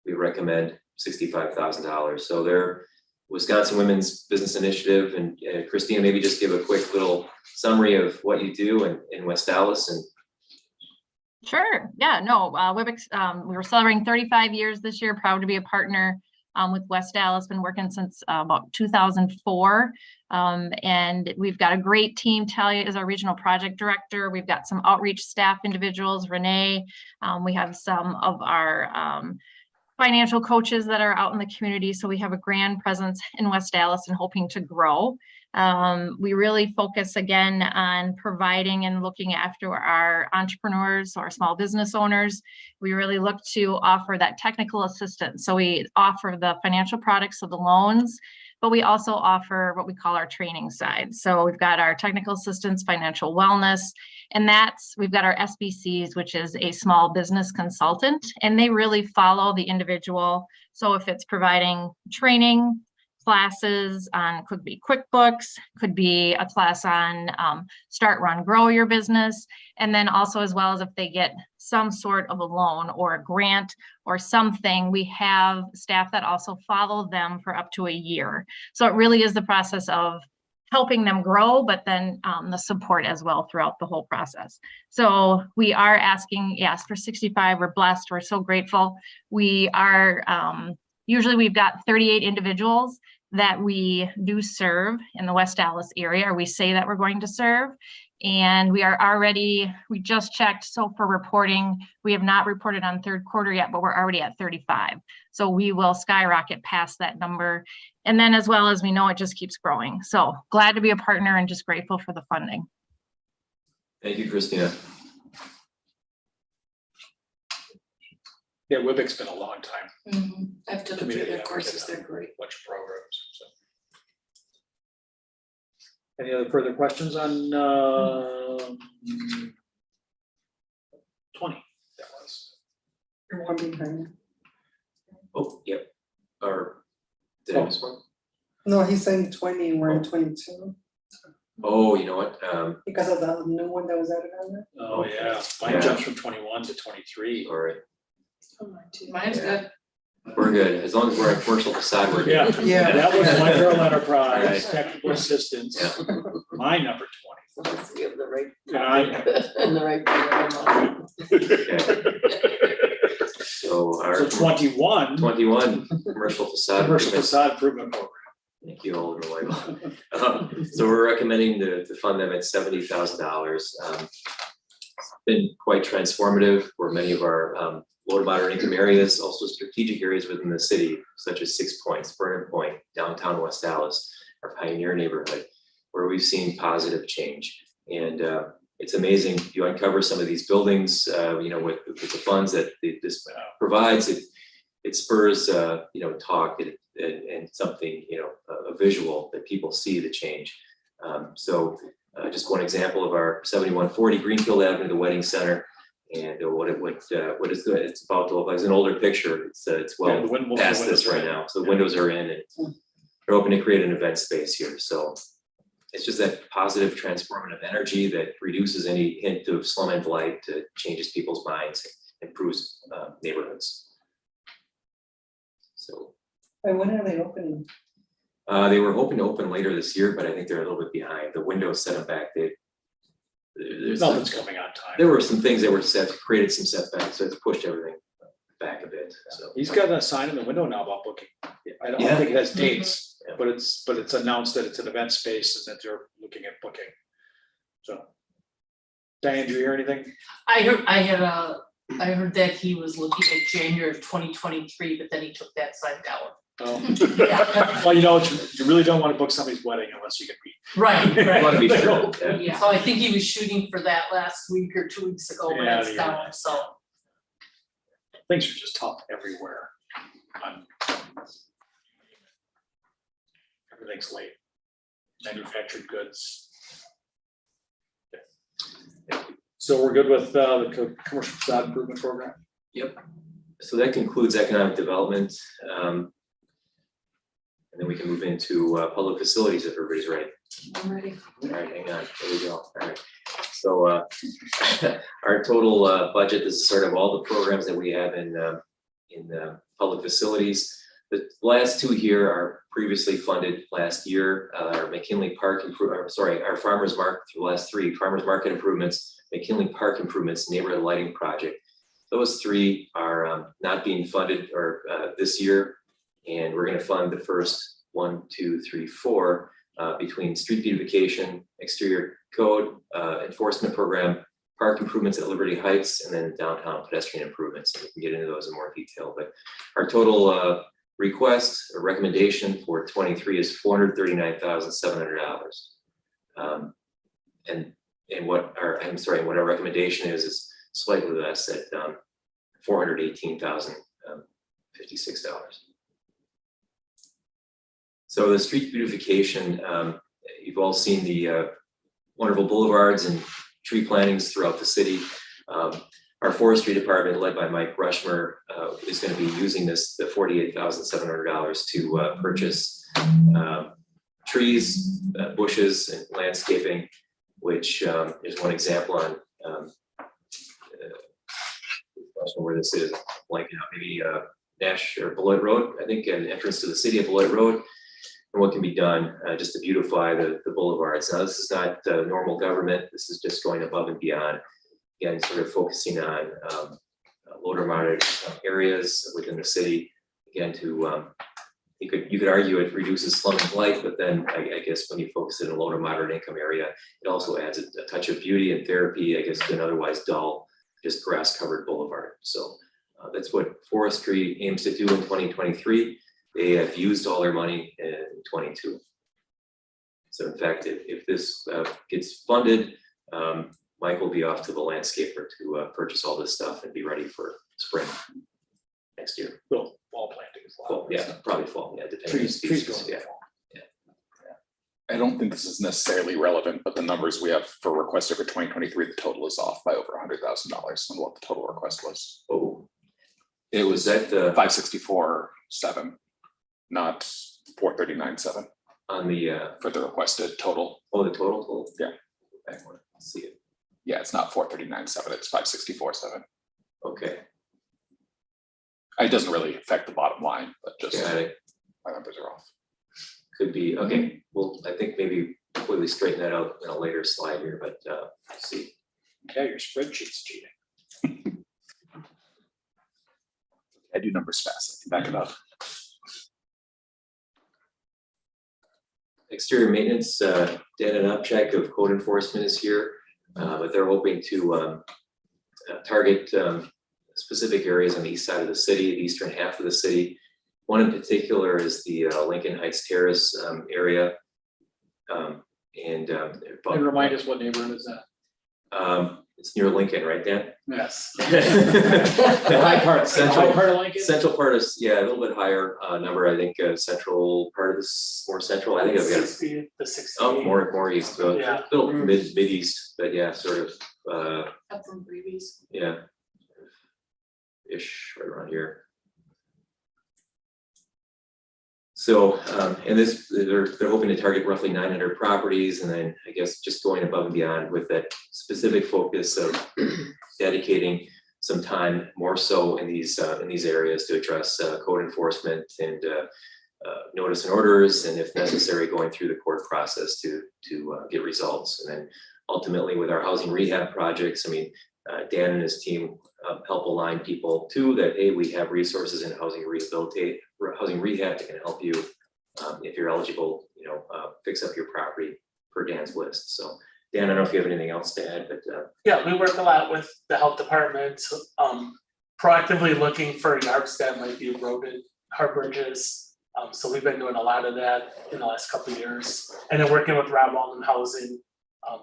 we recommend $65,000. So they're Wisconsin Women's Business Initiative, and Christina, maybe just give a quick little summary of what you do in West Dallas and Sure. Yeah, no, Webex, we were celebrating 35 years this year, proud to be a partner with West Dallas, been working since about 2004. And we've got a great team. Talia is our regional project director. We've got some outreach staff individuals, Renee. We have some of our financial coaches that are out in the community. So we have a grand presence in West Dallas and hoping to grow. We really focus again on providing and looking after our entrepreneurs, our small business owners. We really look to offer that technical assistance. So we offer the financial products of the loans, but we also offer what we call our training side. So we've got our technical assistance, financial wellness, and we've got our SBCs, which is a small business consultant, and they really follow the individual. So if it's providing training, classes on, could be QuickBooks, could be a class on start, run, grow your business. And then also, as well as if they get some sort of a loan or a grant or something, we have staff that also follow them for up to a year. So it really is the process of helping them grow, but then the support as well throughout the whole process. So we are asking, yes, for 65, we're blessed, we're so grateful. We are, usually we've got 38 individuals that we do serve in the West Dallas area, or we say that we're going to serve. And we are already, we just checked, so for reporting, we have not reported on third quarter yet, but we're already at 35. So we will skyrocket past that number. And then as well as we know, it just keeps growing. So glad to be a partner and just grateful for the funding. Thank you, Christina. Yeah, Webic's been a long time. I've done their courses, they're great. Bunch of programs, so. Any other further questions on 20? That was. You're one behind. Oh, yep. Or did I miss one? No, he's saying 20, we're in 22. Oh, you know what? Because of the new one that was added on there. Oh, yeah, mine jumps from 21 to 23. All right. Mine's good. We're good. As long as we're in commercial facade, we're good. Yeah. And that was my girl All enterprise, right. technical assistance, my number 20. Let's give the right. And And the right. So our So 21. 21 commercial facade. Commercial improvement. facade improvement program. Thank you, Alderman Weigel. So we're recommending to fund them at $70,000. It's been quite transformative for many of our low to moderate income areas, also strategic areas within the city, such as 6 Points, Vermin Point, downtown West Dallas, our Pioneer neighborhood, where we've seen positive change. And it's amazing, you uncover some of these buildings, you know, with the funds that this provides, it spurs, you know, talk and something, you know, a visual that people see the change. So just one example of our 7140 Greenfield Avenue, the Wedding Center, and what is good. It's about to look like. It's an older picture. It's well past this right now. So the windows are in, and they're hoping to create an event space here. So it's just that positive, transformative energy that reduces any hint of slum and blight, changes people's minds, improves neighborhoods. So. And when are they opening? They were hoping to open later this year, but I think they're a little bit behind. The windows set them back. Nothing's coming on time. There were some things that were created some setbacks, so it's pushed everything back a bit. So He's got a sign in the window now about booking. I don't think it has dates, but it's announced that it's an event space and that they're looking at booking. So, Diane, do you hear anything? I heard that he was looking at January of 2023, but then he took that sign down. Oh. Well, you know, you really don't want to book somebody's wedding unless you can be. Right. you want to be sure. Yeah, so I think he was shooting for that last week or 2 weeks ago, but Yeah, it's down, so. Things are just tough everywhere. Everything's late. Manufactured goods. So we're good with the commercial facade improvement program? Yep. So that concludes economic development. And then we can move into public facilities if everybody's ready. I'm ready. All right, hang on, there we go. All right. So our total budget, this is sort of all the programs that we have in public facilities. The last two here are previously funded last year, our McKinley Park our Farmers Market, the last three, Farmers Market improvements, McKinley Park improvements, neighborhood lighting project. Those three are not being funded or this year, and we're gonna fund the first 1, 2, 3, 4 between street beautification, exterior code enforcement program, park improvements at Liberty Heights, and then downtown pedestrian improvements. And we can get into those in more detail, but our total request or recommendation for 23 is $439,700. And what our recommendation is slightly less at $418,056. So the street beautification, you've all seen the wonderful boulevards and tree plantings throughout the city. Our forestry department, led by Mike Rushmer, is going to be using the $48,700 to purchase trees, bushes, and landscaping, which is one example on where this is, like maybe Nash or Beloit Road, I think, an entrance to the city of Beloit Road, and what can be done just to beautify the boulevards. Now, this is not normal government. This is just going above and beyond. Again, sort of focusing on loader mounted areas within the city. Again, to you could argue it reduces slum and blight, but then I guess when you focus it in a low to moderate income area, it also adds a touch of beauty and therapy, I guess, to an otherwise dull, just grass covered boulevard. So that's what forestry aims to do in 2023. They have used all their money in 22. So in fact, if this gets funded, Mike will be off to the landscaper to purchase all this stuff and be ready for spring next year. Well, fall planting. Fall, yeah, probably fall, yeah, depending on Trees species, going yeah. I don't think this is necessarily relevant, but the numbers we have for requested for 2023, the total is off by over $100,000 on what the total request was. Oh, it was at the 564.7, not 439.7 on the for the requested total. oh, the total. Yeah. I want to see it. Yeah, it's not 439.7, it's 564.7. Okay. It doesn't really affect the bottom line, but just Got it. my numbers are off. Could be, okay, well, I think maybe completely straighten that out in a later slide here, but let's see. Yeah, your spreadsheet's cheating. I do numbers fast, I can back it up. Exterior maintenance, Dan and Upcheck of code enforcement is here, but they're hoping to target specific areas on the east side of the city, the eastern half of the city. One in particular is the Lincoln Heights Terrace area. And remind us what neighborhood is that? It's near Lincoln, right, Dan? Yes. The high part, Central part of Lincoln? Central part is, yeah, a little bit higher number, I think, central part of this, more central, I think I've got. 60, the 60. Oh, more east, so Yeah. little mid east, but yeah, sort of, Up from Breezy's. yeah. Ish, right around here. So, and this, they're hoping to target roughly 900 properties, and then I guess just going above and beyond with that specific focus of dedicating some time more so in these areas to address code enforcement and notice and orders, and if necessary, going through the court process to get results. And then ultimately with our housing rehab projects, I mean, Dan and his team help align people to that, hey, we have resources in housing rehab that can help you if you're eligible, fix up your property per Dan's list. So Dan, I don't know if you have anything else to add, but yeah, we work a lot with the health department, proactively looking for yards that might be eroded, hard bridges. So we've been doing a lot of that in the last couple of years, and then working with Rob Walden Housing. A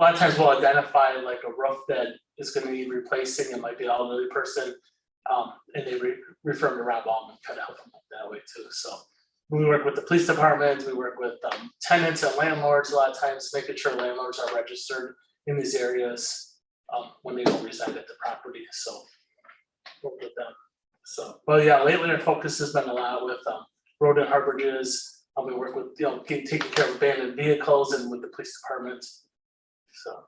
lot of times we'll identify like a roof that is going to need replacing. It might be an elderly person, and they refer them to Rob Walden, kind of help them that way too. So we work with the police department. We work with tenants and landlords a lot of times, making sure landlords are registered in these areas when they don't reside at the property. So work with them. So, but yeah, lately our focus has been a lot with road and harbor bridges. We work with taking care of abandoned vehicles and with the police department. So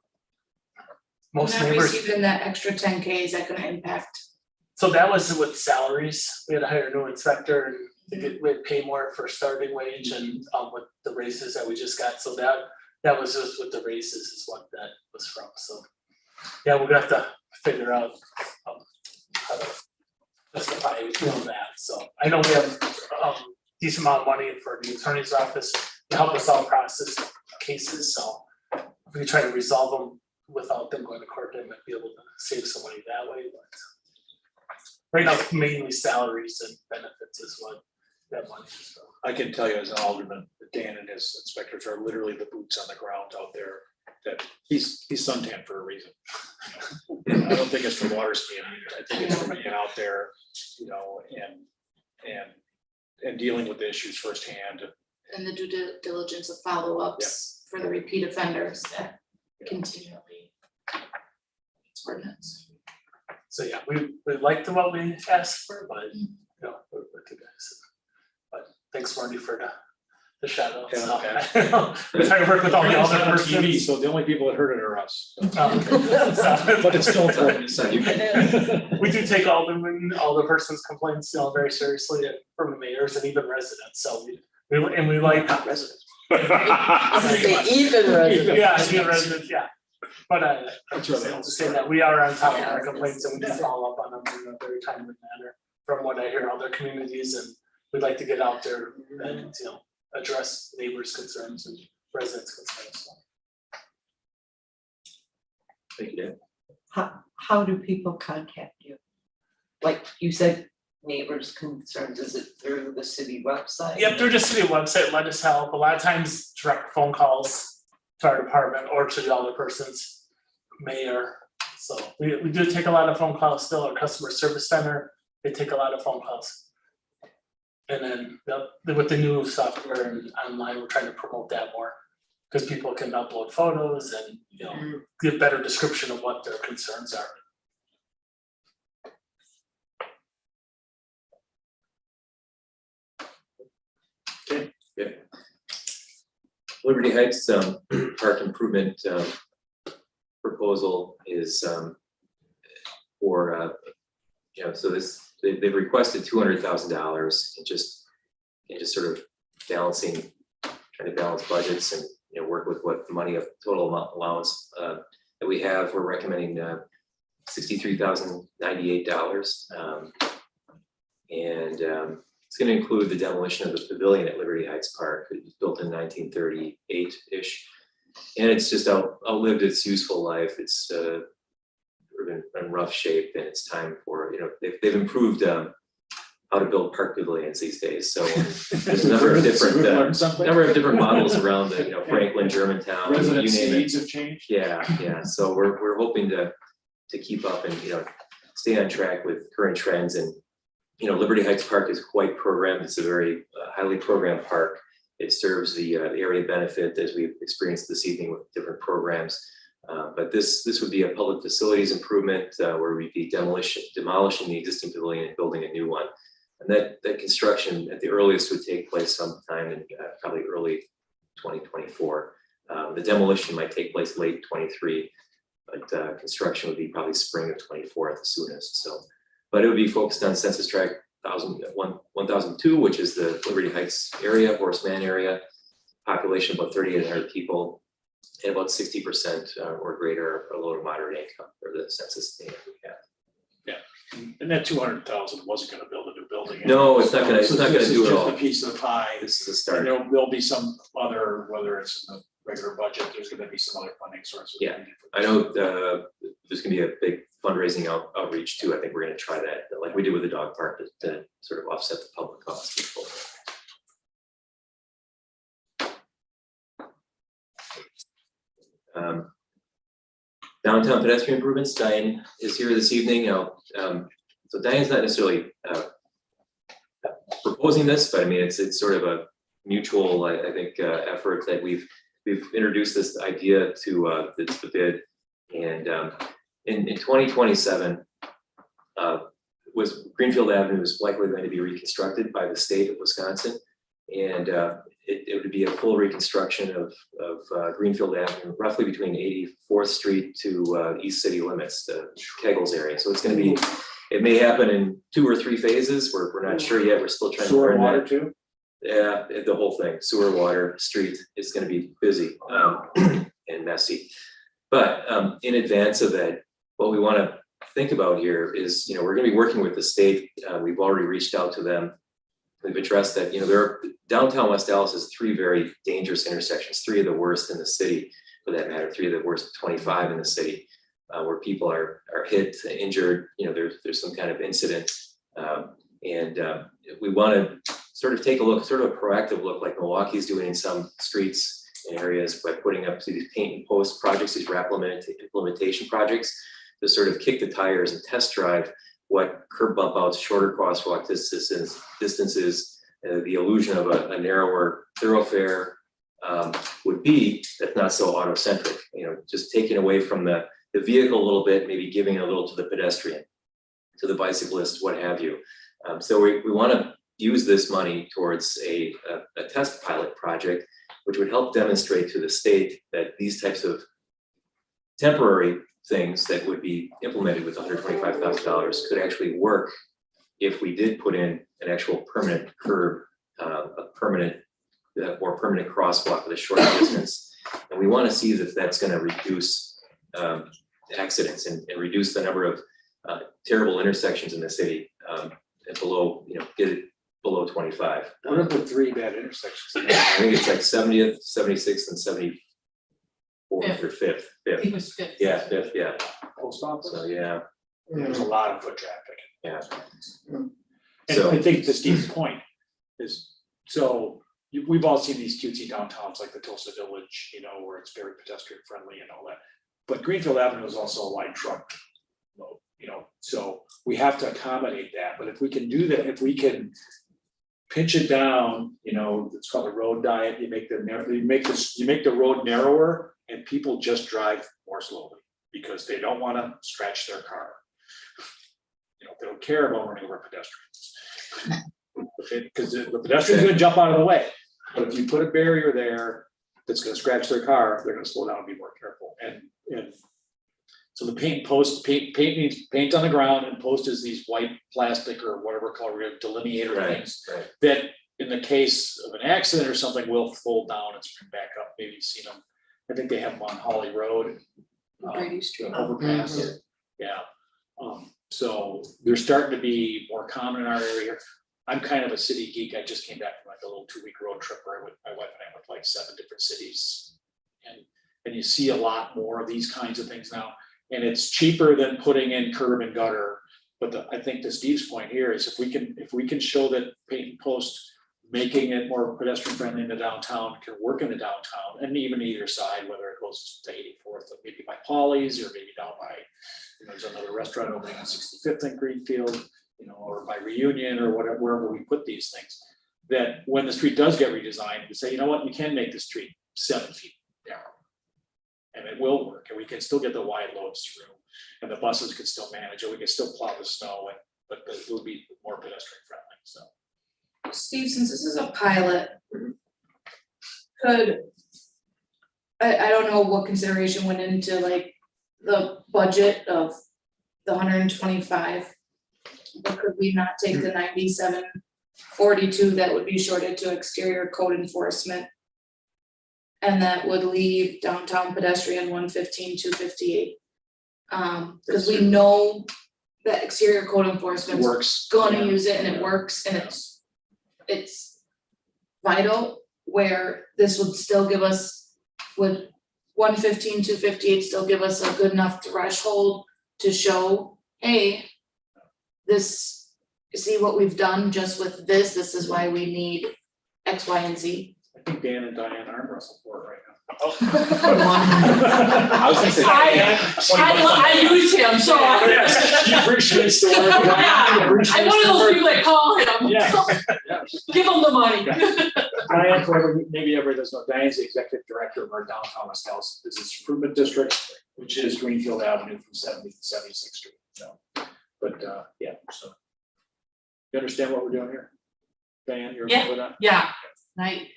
most Not neighbors. receiving that extra 10K, is that gonna impact? So that was with salaries. We had to hire a new inspector, and we pay more for starting wage and with the raises that we just got, so that was just with the raises is what that was from, so. Yeah, we're gonna have to figure out how to justify that, so I know we have decent amount of money for the attorney's office to help us out process cases, so if we try to resolve them without them going to court, they might be able to save some money that way, but right now, mainly salaries and benefits is what that money is. So. I can tell you as an alderman, that Dan and his inspectors are literally the boots on the ground out there. That he's suntan for a reason. I don't think it's for water skiing. I think it's for being out there, you know, and dealing with the issues firsthand. And the due diligence of follow-ups for the repeat offenders that continually. It's ordinance. So yeah, we liked what we asked for, but you know, we're with you guys. But thanks, Marty, for the shout out. We're trying to work with all the other persons. So the only people that heard it are us. So- But it's still important. We do take all the persons' complaints, you know, very seriously, from the mayors and even residents, so we like. Not residents. Even residents. Yeah, even residents, yeah. But I'm just saying that we are on top of our complaints and we do follow up on them in a very timely manner, from what I hear in other communities, and we'd like to get out there and, you know, address neighbors' concerns and residents' concerns. Thank you, Dan. How do people contact you? Like you said, neighbors' concerns, is it through the city website? Yep, through the city website, let us help. A lot of times direct phone calls to our department or to the other person's mayor. So we do take a lot of phone calls still. Our customer service center, they take a lot of phone calls. And then with the new software and online, we're trying to promote that more, because people can upload photos and, you know, give better description of what their concerns are. Yeah. Liberty Heights park improvement proposal is for you know, so they've requested $200,000 and just sort of trying to balance budgets and, you know, work with what the money of total amount allowance that we have. We're recommending $63,098, and it's going to include the demolition of the pavilion at Liberty Heights Park. It was built in 1938-ish, and it's just outlived its useful life. It's in rough shape, and it's time for, you know, they've improved how to build park pavilions these days. So there's a number of different models around the, you know, Franklin, Germantown, Resident you name it. needs have changed. Yeah. So we're hoping to keep up and, you know, stay on track with current trends. And, you know, Liberty Heights Park is quite programmed. It's a very highly programmed park. It serves the area benefit, as we've experienced this evening with different programs. But this would be a public facilities improvement where we'd be demolishing the existing pavilion and building a new one. And that construction at the earliest would take place sometime in probably early 2024. The demolition might take place late 23, but construction would be probably spring of 24 at the soonest. So, but it would be focused on Census Tract 1002, which is the Liberty Heights area, Horseman area, population about 3,800 people, and about 60% or greater are low to moderate income for the census data we have. Yeah, and that 200,000 wasn't going to build a new building. No, it's not going to do it all. This is just a piece of the pie. This is a start. And there'll be some other, whether it's in the regular budget, there's going to be some other funding sources. Yeah, I know there's going to be a big fundraising outreach too. I think we're going to try that, like we did with the dog park, to sort of offset the public costs. Downtown pedestrian improvements. Diane is here this evening. So Diane's not necessarily proposing this, but I mean it's sort of a mutual, I think, effort that we've introduced this idea to the bid, and in 2027 was Greenfield Avenue is likely going to be reconstructed by the state of Wisconsin, and it would be a full reconstruction of Greenfield Avenue, roughly between 84th Street to East City limits, the Keggles area. So it's going to be It may happen in 2 or 3 phases. We're not sure yet. We're still trying to Sewer learn and water that. too? Yeah, the whole thing, sewer, water, street is gonna be busy and messy. But in advance of that, what we wanna think about here is, we're gonna be working with the state. We've already reached out to them. We've addressed that, downtown West Dallas has 3 very dangerous intersections, 3 of the worst in the city, for that matter, 3 of the worst 25 in the city, where people are hit, injured, there's some kind of incident. We wanna sort of take a look, sort of a proactive look like Milwaukee's doing in some streets and areas by putting up these paint and post projects, these wrap implementation projects to sort of kick the tires and test drive what curb bump outs, shorter crosswalk distances, the illusion of a narrower thoroughfare would be, that's not so auto-centric, just taking away from the vehicle a little bit, maybe giving a little to the pedestrian, to the bicyclist, what have you. So we want to use this money towards a test pilot project, which would help demonstrate to the state that these types of temporary things that would be implemented with $125,000 could actually work if we did put in an actual permanent curb, more permanent crosswalk with a shorter distance. And we want to see that that's going to reduce accidents and reduce the number of terrible intersections in the city and below, get it below 25. What are the 3 bad intersections? I think it's like 70th, 76th, and 74th or 5th. I think it was 5th. Yeah, 5th, yeah. Post office? So, yeah, There's a lot of foot traffic. yeah. And So- I think to Steve's point is, so we've all seen these cutesy downtowns like the Tulsa Village, where it's very pedestrian friendly and all that. But Greenfield Avenue is also a light truck road, so we have to accommodate that. But if we can do that, if we can pinch it down, it's called a road diet. You make the road narrower and people just drive more slowly because they don't want to scratch their car. They don't care about running over pedestrians. Because the pedestrian's gonna jump out of the way. But if you put a barrier there that's gonna scratch their car, they're gonna slow down and be more careful. And so the paint means paint on the ground, and post is these white plastic or whatever color we're gonna delineator things that in the case of an accident or something will fold down and spring back up. Maybe you've seen them. I think they have them on Holly Road. Brady Street. Overpass. Yeah. So they're starting to be more common in our area. I'm kind of a city geek. I just came back from like a little 2-week road trip where my wife and I went to like 7 different cities. And you see a lot more of these kinds of things now. And it's cheaper than putting in curb and gutter. But I think to Steve's point here is if we can show that paint and post, making it more pedestrian friendly in the downtown can work in the downtown and even either side, whether it goes to 84th or maybe by Polly's or maybe down by, there's another restaurant opening on 65th and Greenfield, or by Reunion or whatever, wherever we put these things, that when the street does get redesigned, we say, you know what, you can make the street 7 feet narrow. And it will work, and we can still get the wide loads through, and the buses could still manage it, we can still plow the snow, but it will be more pedestrian friendly, so. Steve, since this is a pilot, I don't know what consideration went into like the budget of the 125. But could we not take the 9742 that would be shorted to exterior code enforcement? And that would leave downtown pedestrian 115,258. Because we know that exterior code enforcement Works. gonna use it and it works and it's vital, where this would still give us, would 115,258 still give us a good enough threshold to show, hey, this, see what we've done just with this is why we need X, Y, and Z. I think Dan and Diane arm wrestle for it right now. I was gonna say. I use him, so You appreciate the work. yeah, I'm one of those people that call him. Yeah. Give him the money. Diane, for maybe ever does know, Diane's the executive director of our downtown West Dallas Business Improvement District, which is Greenfield Avenue from 70th to 76th Street. So, but yeah, so. You understand what we're doing here? Diane, you're okay with that? Yeah,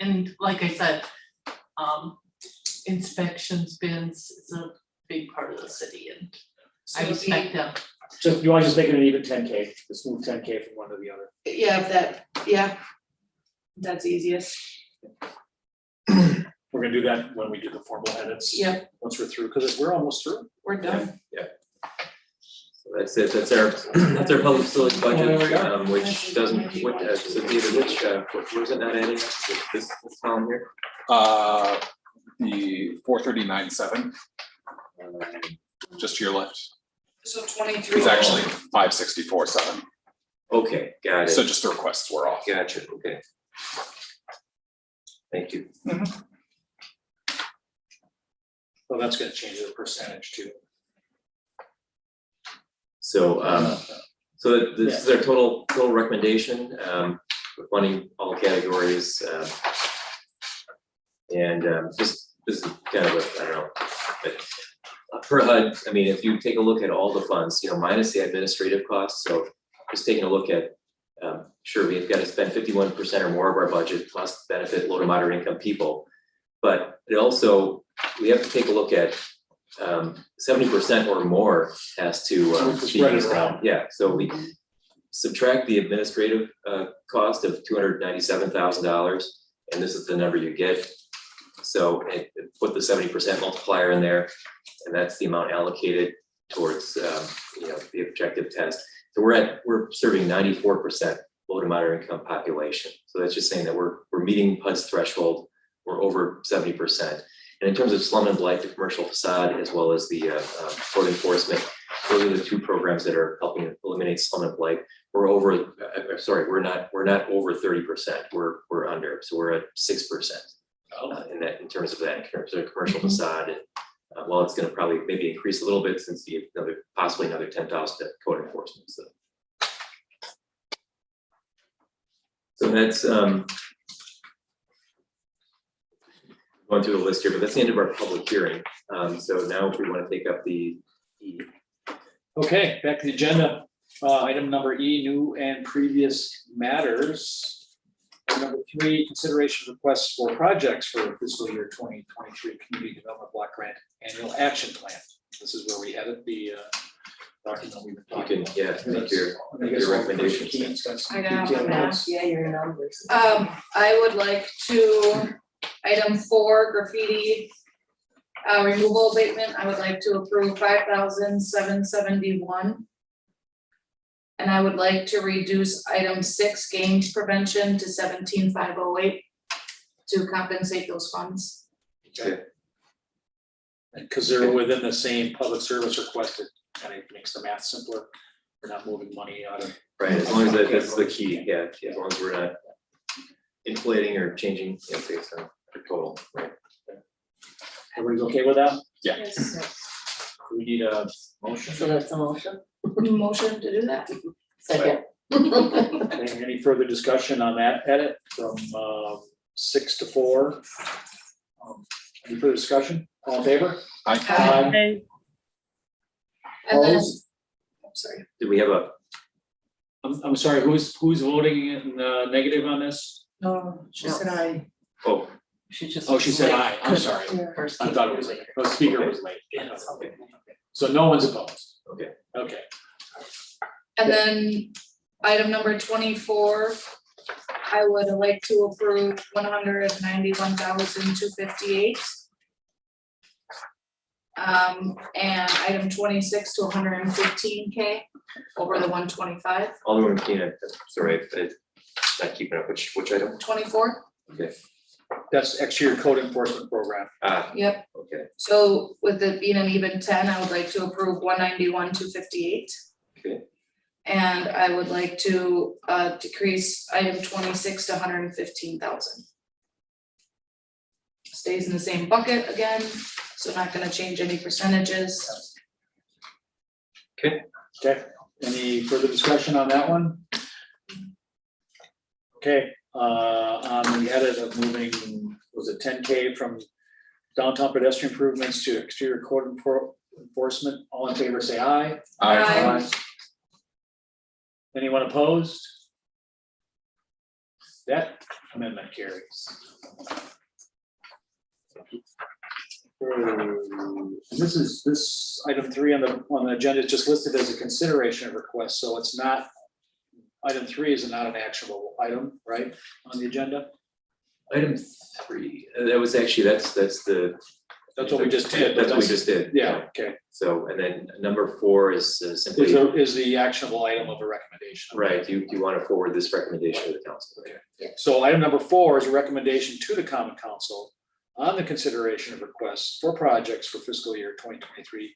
and like I said, inspections, bins is a big part of the city, and I respect them. Just, you want to just make it an even 10K, just move 10K from one to the other. Yeah, if that, yeah. That's easiest. We're gonna do that when we do the formal edits. Yeah. Once we're through, because we're almost through. We're done. So that's it, that's our public facilities Well, there we budget, go. which doesn't, so David, what was it not adding, this column here? The 439.7. Just to your left. So 23. It's actually 564.7. Okay, got it. So just the requests were off. Gotcha, okay. Thank you. Well, that's gonna change the percentage too. So, so this is our total recommendation, for funding all categories, and just, this is kind of a, I don't know, but per HUD, I mean, if you take a look at all the funds, you know, minus the administrative costs, so just taking a look at, sure, we've got to spend 51% or more of our budget plus benefit low to moderate income people, but it also, we have to take a look at 70% or more has to be Spread it used around. on. Yeah, so we subtract the administrative cost of $297,000, and this is the number you get. So put the 70% multiplier in there, and that's the amount allocated towards you know, the objective test. So we're serving 94% low to moderate income population. So that's just saying that we're meeting HUD's threshold. We're over 70%. And in terms of slum and blight, the commercial facade, as well as the code enforcement, those are the two programs that are helping eliminate slum and blight. We're over, sorry, we're not over 30%. We're under, so we're at 6% in terms of that, in terms of commercial facade. And well, it's going to probably maybe increase a little bit since the possibly another 10,000 code enforcement. So that's going through the list here, but that's the end of our public hearing. So now if we want to take up the E. Okay, back to the agenda. Item number E, new and previous matters. Number 3, consideration requests for projects for fiscal year 2023 Community Development Block Grant Annual Action Plan. This is where we edit the document we've been You talking can, about. yeah, make your recommendations. I got them now. Yeah, your numbers. I would like to, item 4, graffiti removal abatement, I would like to approve 5,771. And I would like to reduce item 6, games prevention, to 17,508 to compensate those funds. Okay. Because they're within the same public service request, it kind of makes the math simpler. We're not moving money out of. Right, as long as that's the key, yeah, as long as we're not inflating or changing, you know, based on the total, right? Everybody's okay with that? Yeah. We need a motion. So that's a motion. Motion to do that. Second. Okay, any further discussion on that edit from 6 to 4? Any further discussion? All in favor? Aye. And then, Opposed? I'm sorry, Do we have a, I'm sorry, who's voting in negative on this? No, she said oh, She just. Oh, she said aye, I'm sorry. I thought it was late. The speaker was late. Okay. So no one's opposed. Okay. Okay. and then item number 24, I would like to approve 191,258. And item 26 to 115K over the 125. Alderman Keenan, sorry, I'm not keeping up, which item? 24, Okay, That's exterior code enforcement program. yep. okay, So with it being an even 10, I would like to approve 191,258. okay, And I would like to decrease item 26 to 115,000. Stays in the same bucket again, so not gonna change any percentages. Okay, any further discussion on that one? Okay, on the edit of moving, was it 10K from downtown pedestrian improvements to exterior code enforcement? All in favor, say aye. Aye. Anyone opposed? That amendment carries. This item 3 on the agenda is just listed as a consideration of request, so it's not, item 3 is not an actionable item, right, on the agenda? Item 3, that was actually, that's That's what we just did. That's what we just did. Yeah, okay. So, and then number 4 is simply, Is the actionable item of a recommendation. right, do you want to forward this recommendation to the council? So item number 4 is a recommendation to the common council on the consideration of requests for projects for fiscal year 2023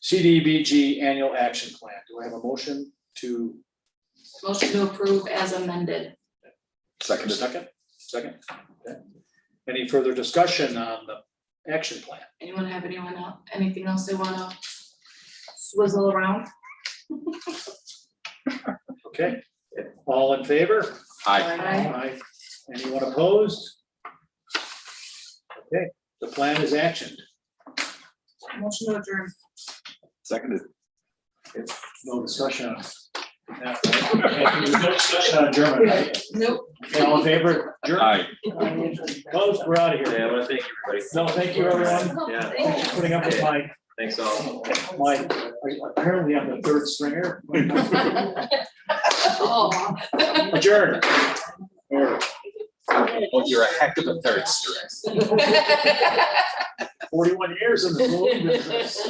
CDBG annual action plan. Do I have a motion to? Motion to approve as amended. Second. Okay. Any further discussion on the action plan? Anyone have anything else they wanna swizzle around? Okay, all in favor? Aye. Anyone opposed? Okay, the plan is actioned. Motion to adjourn. Seconded. No discussion on that. There's no discussion on German, right? Nope. Okay, all in favor? Adjourn. Aye. Opposed? We're out of Yeah, here. I want to thank you, everybody. No, thank you, everyone. Yeah, Thanks for putting up with thanks all. apparently I'm the third stringer. Oh. Adjourn. Well, you're a heck of a third string. 41 years in the movie business.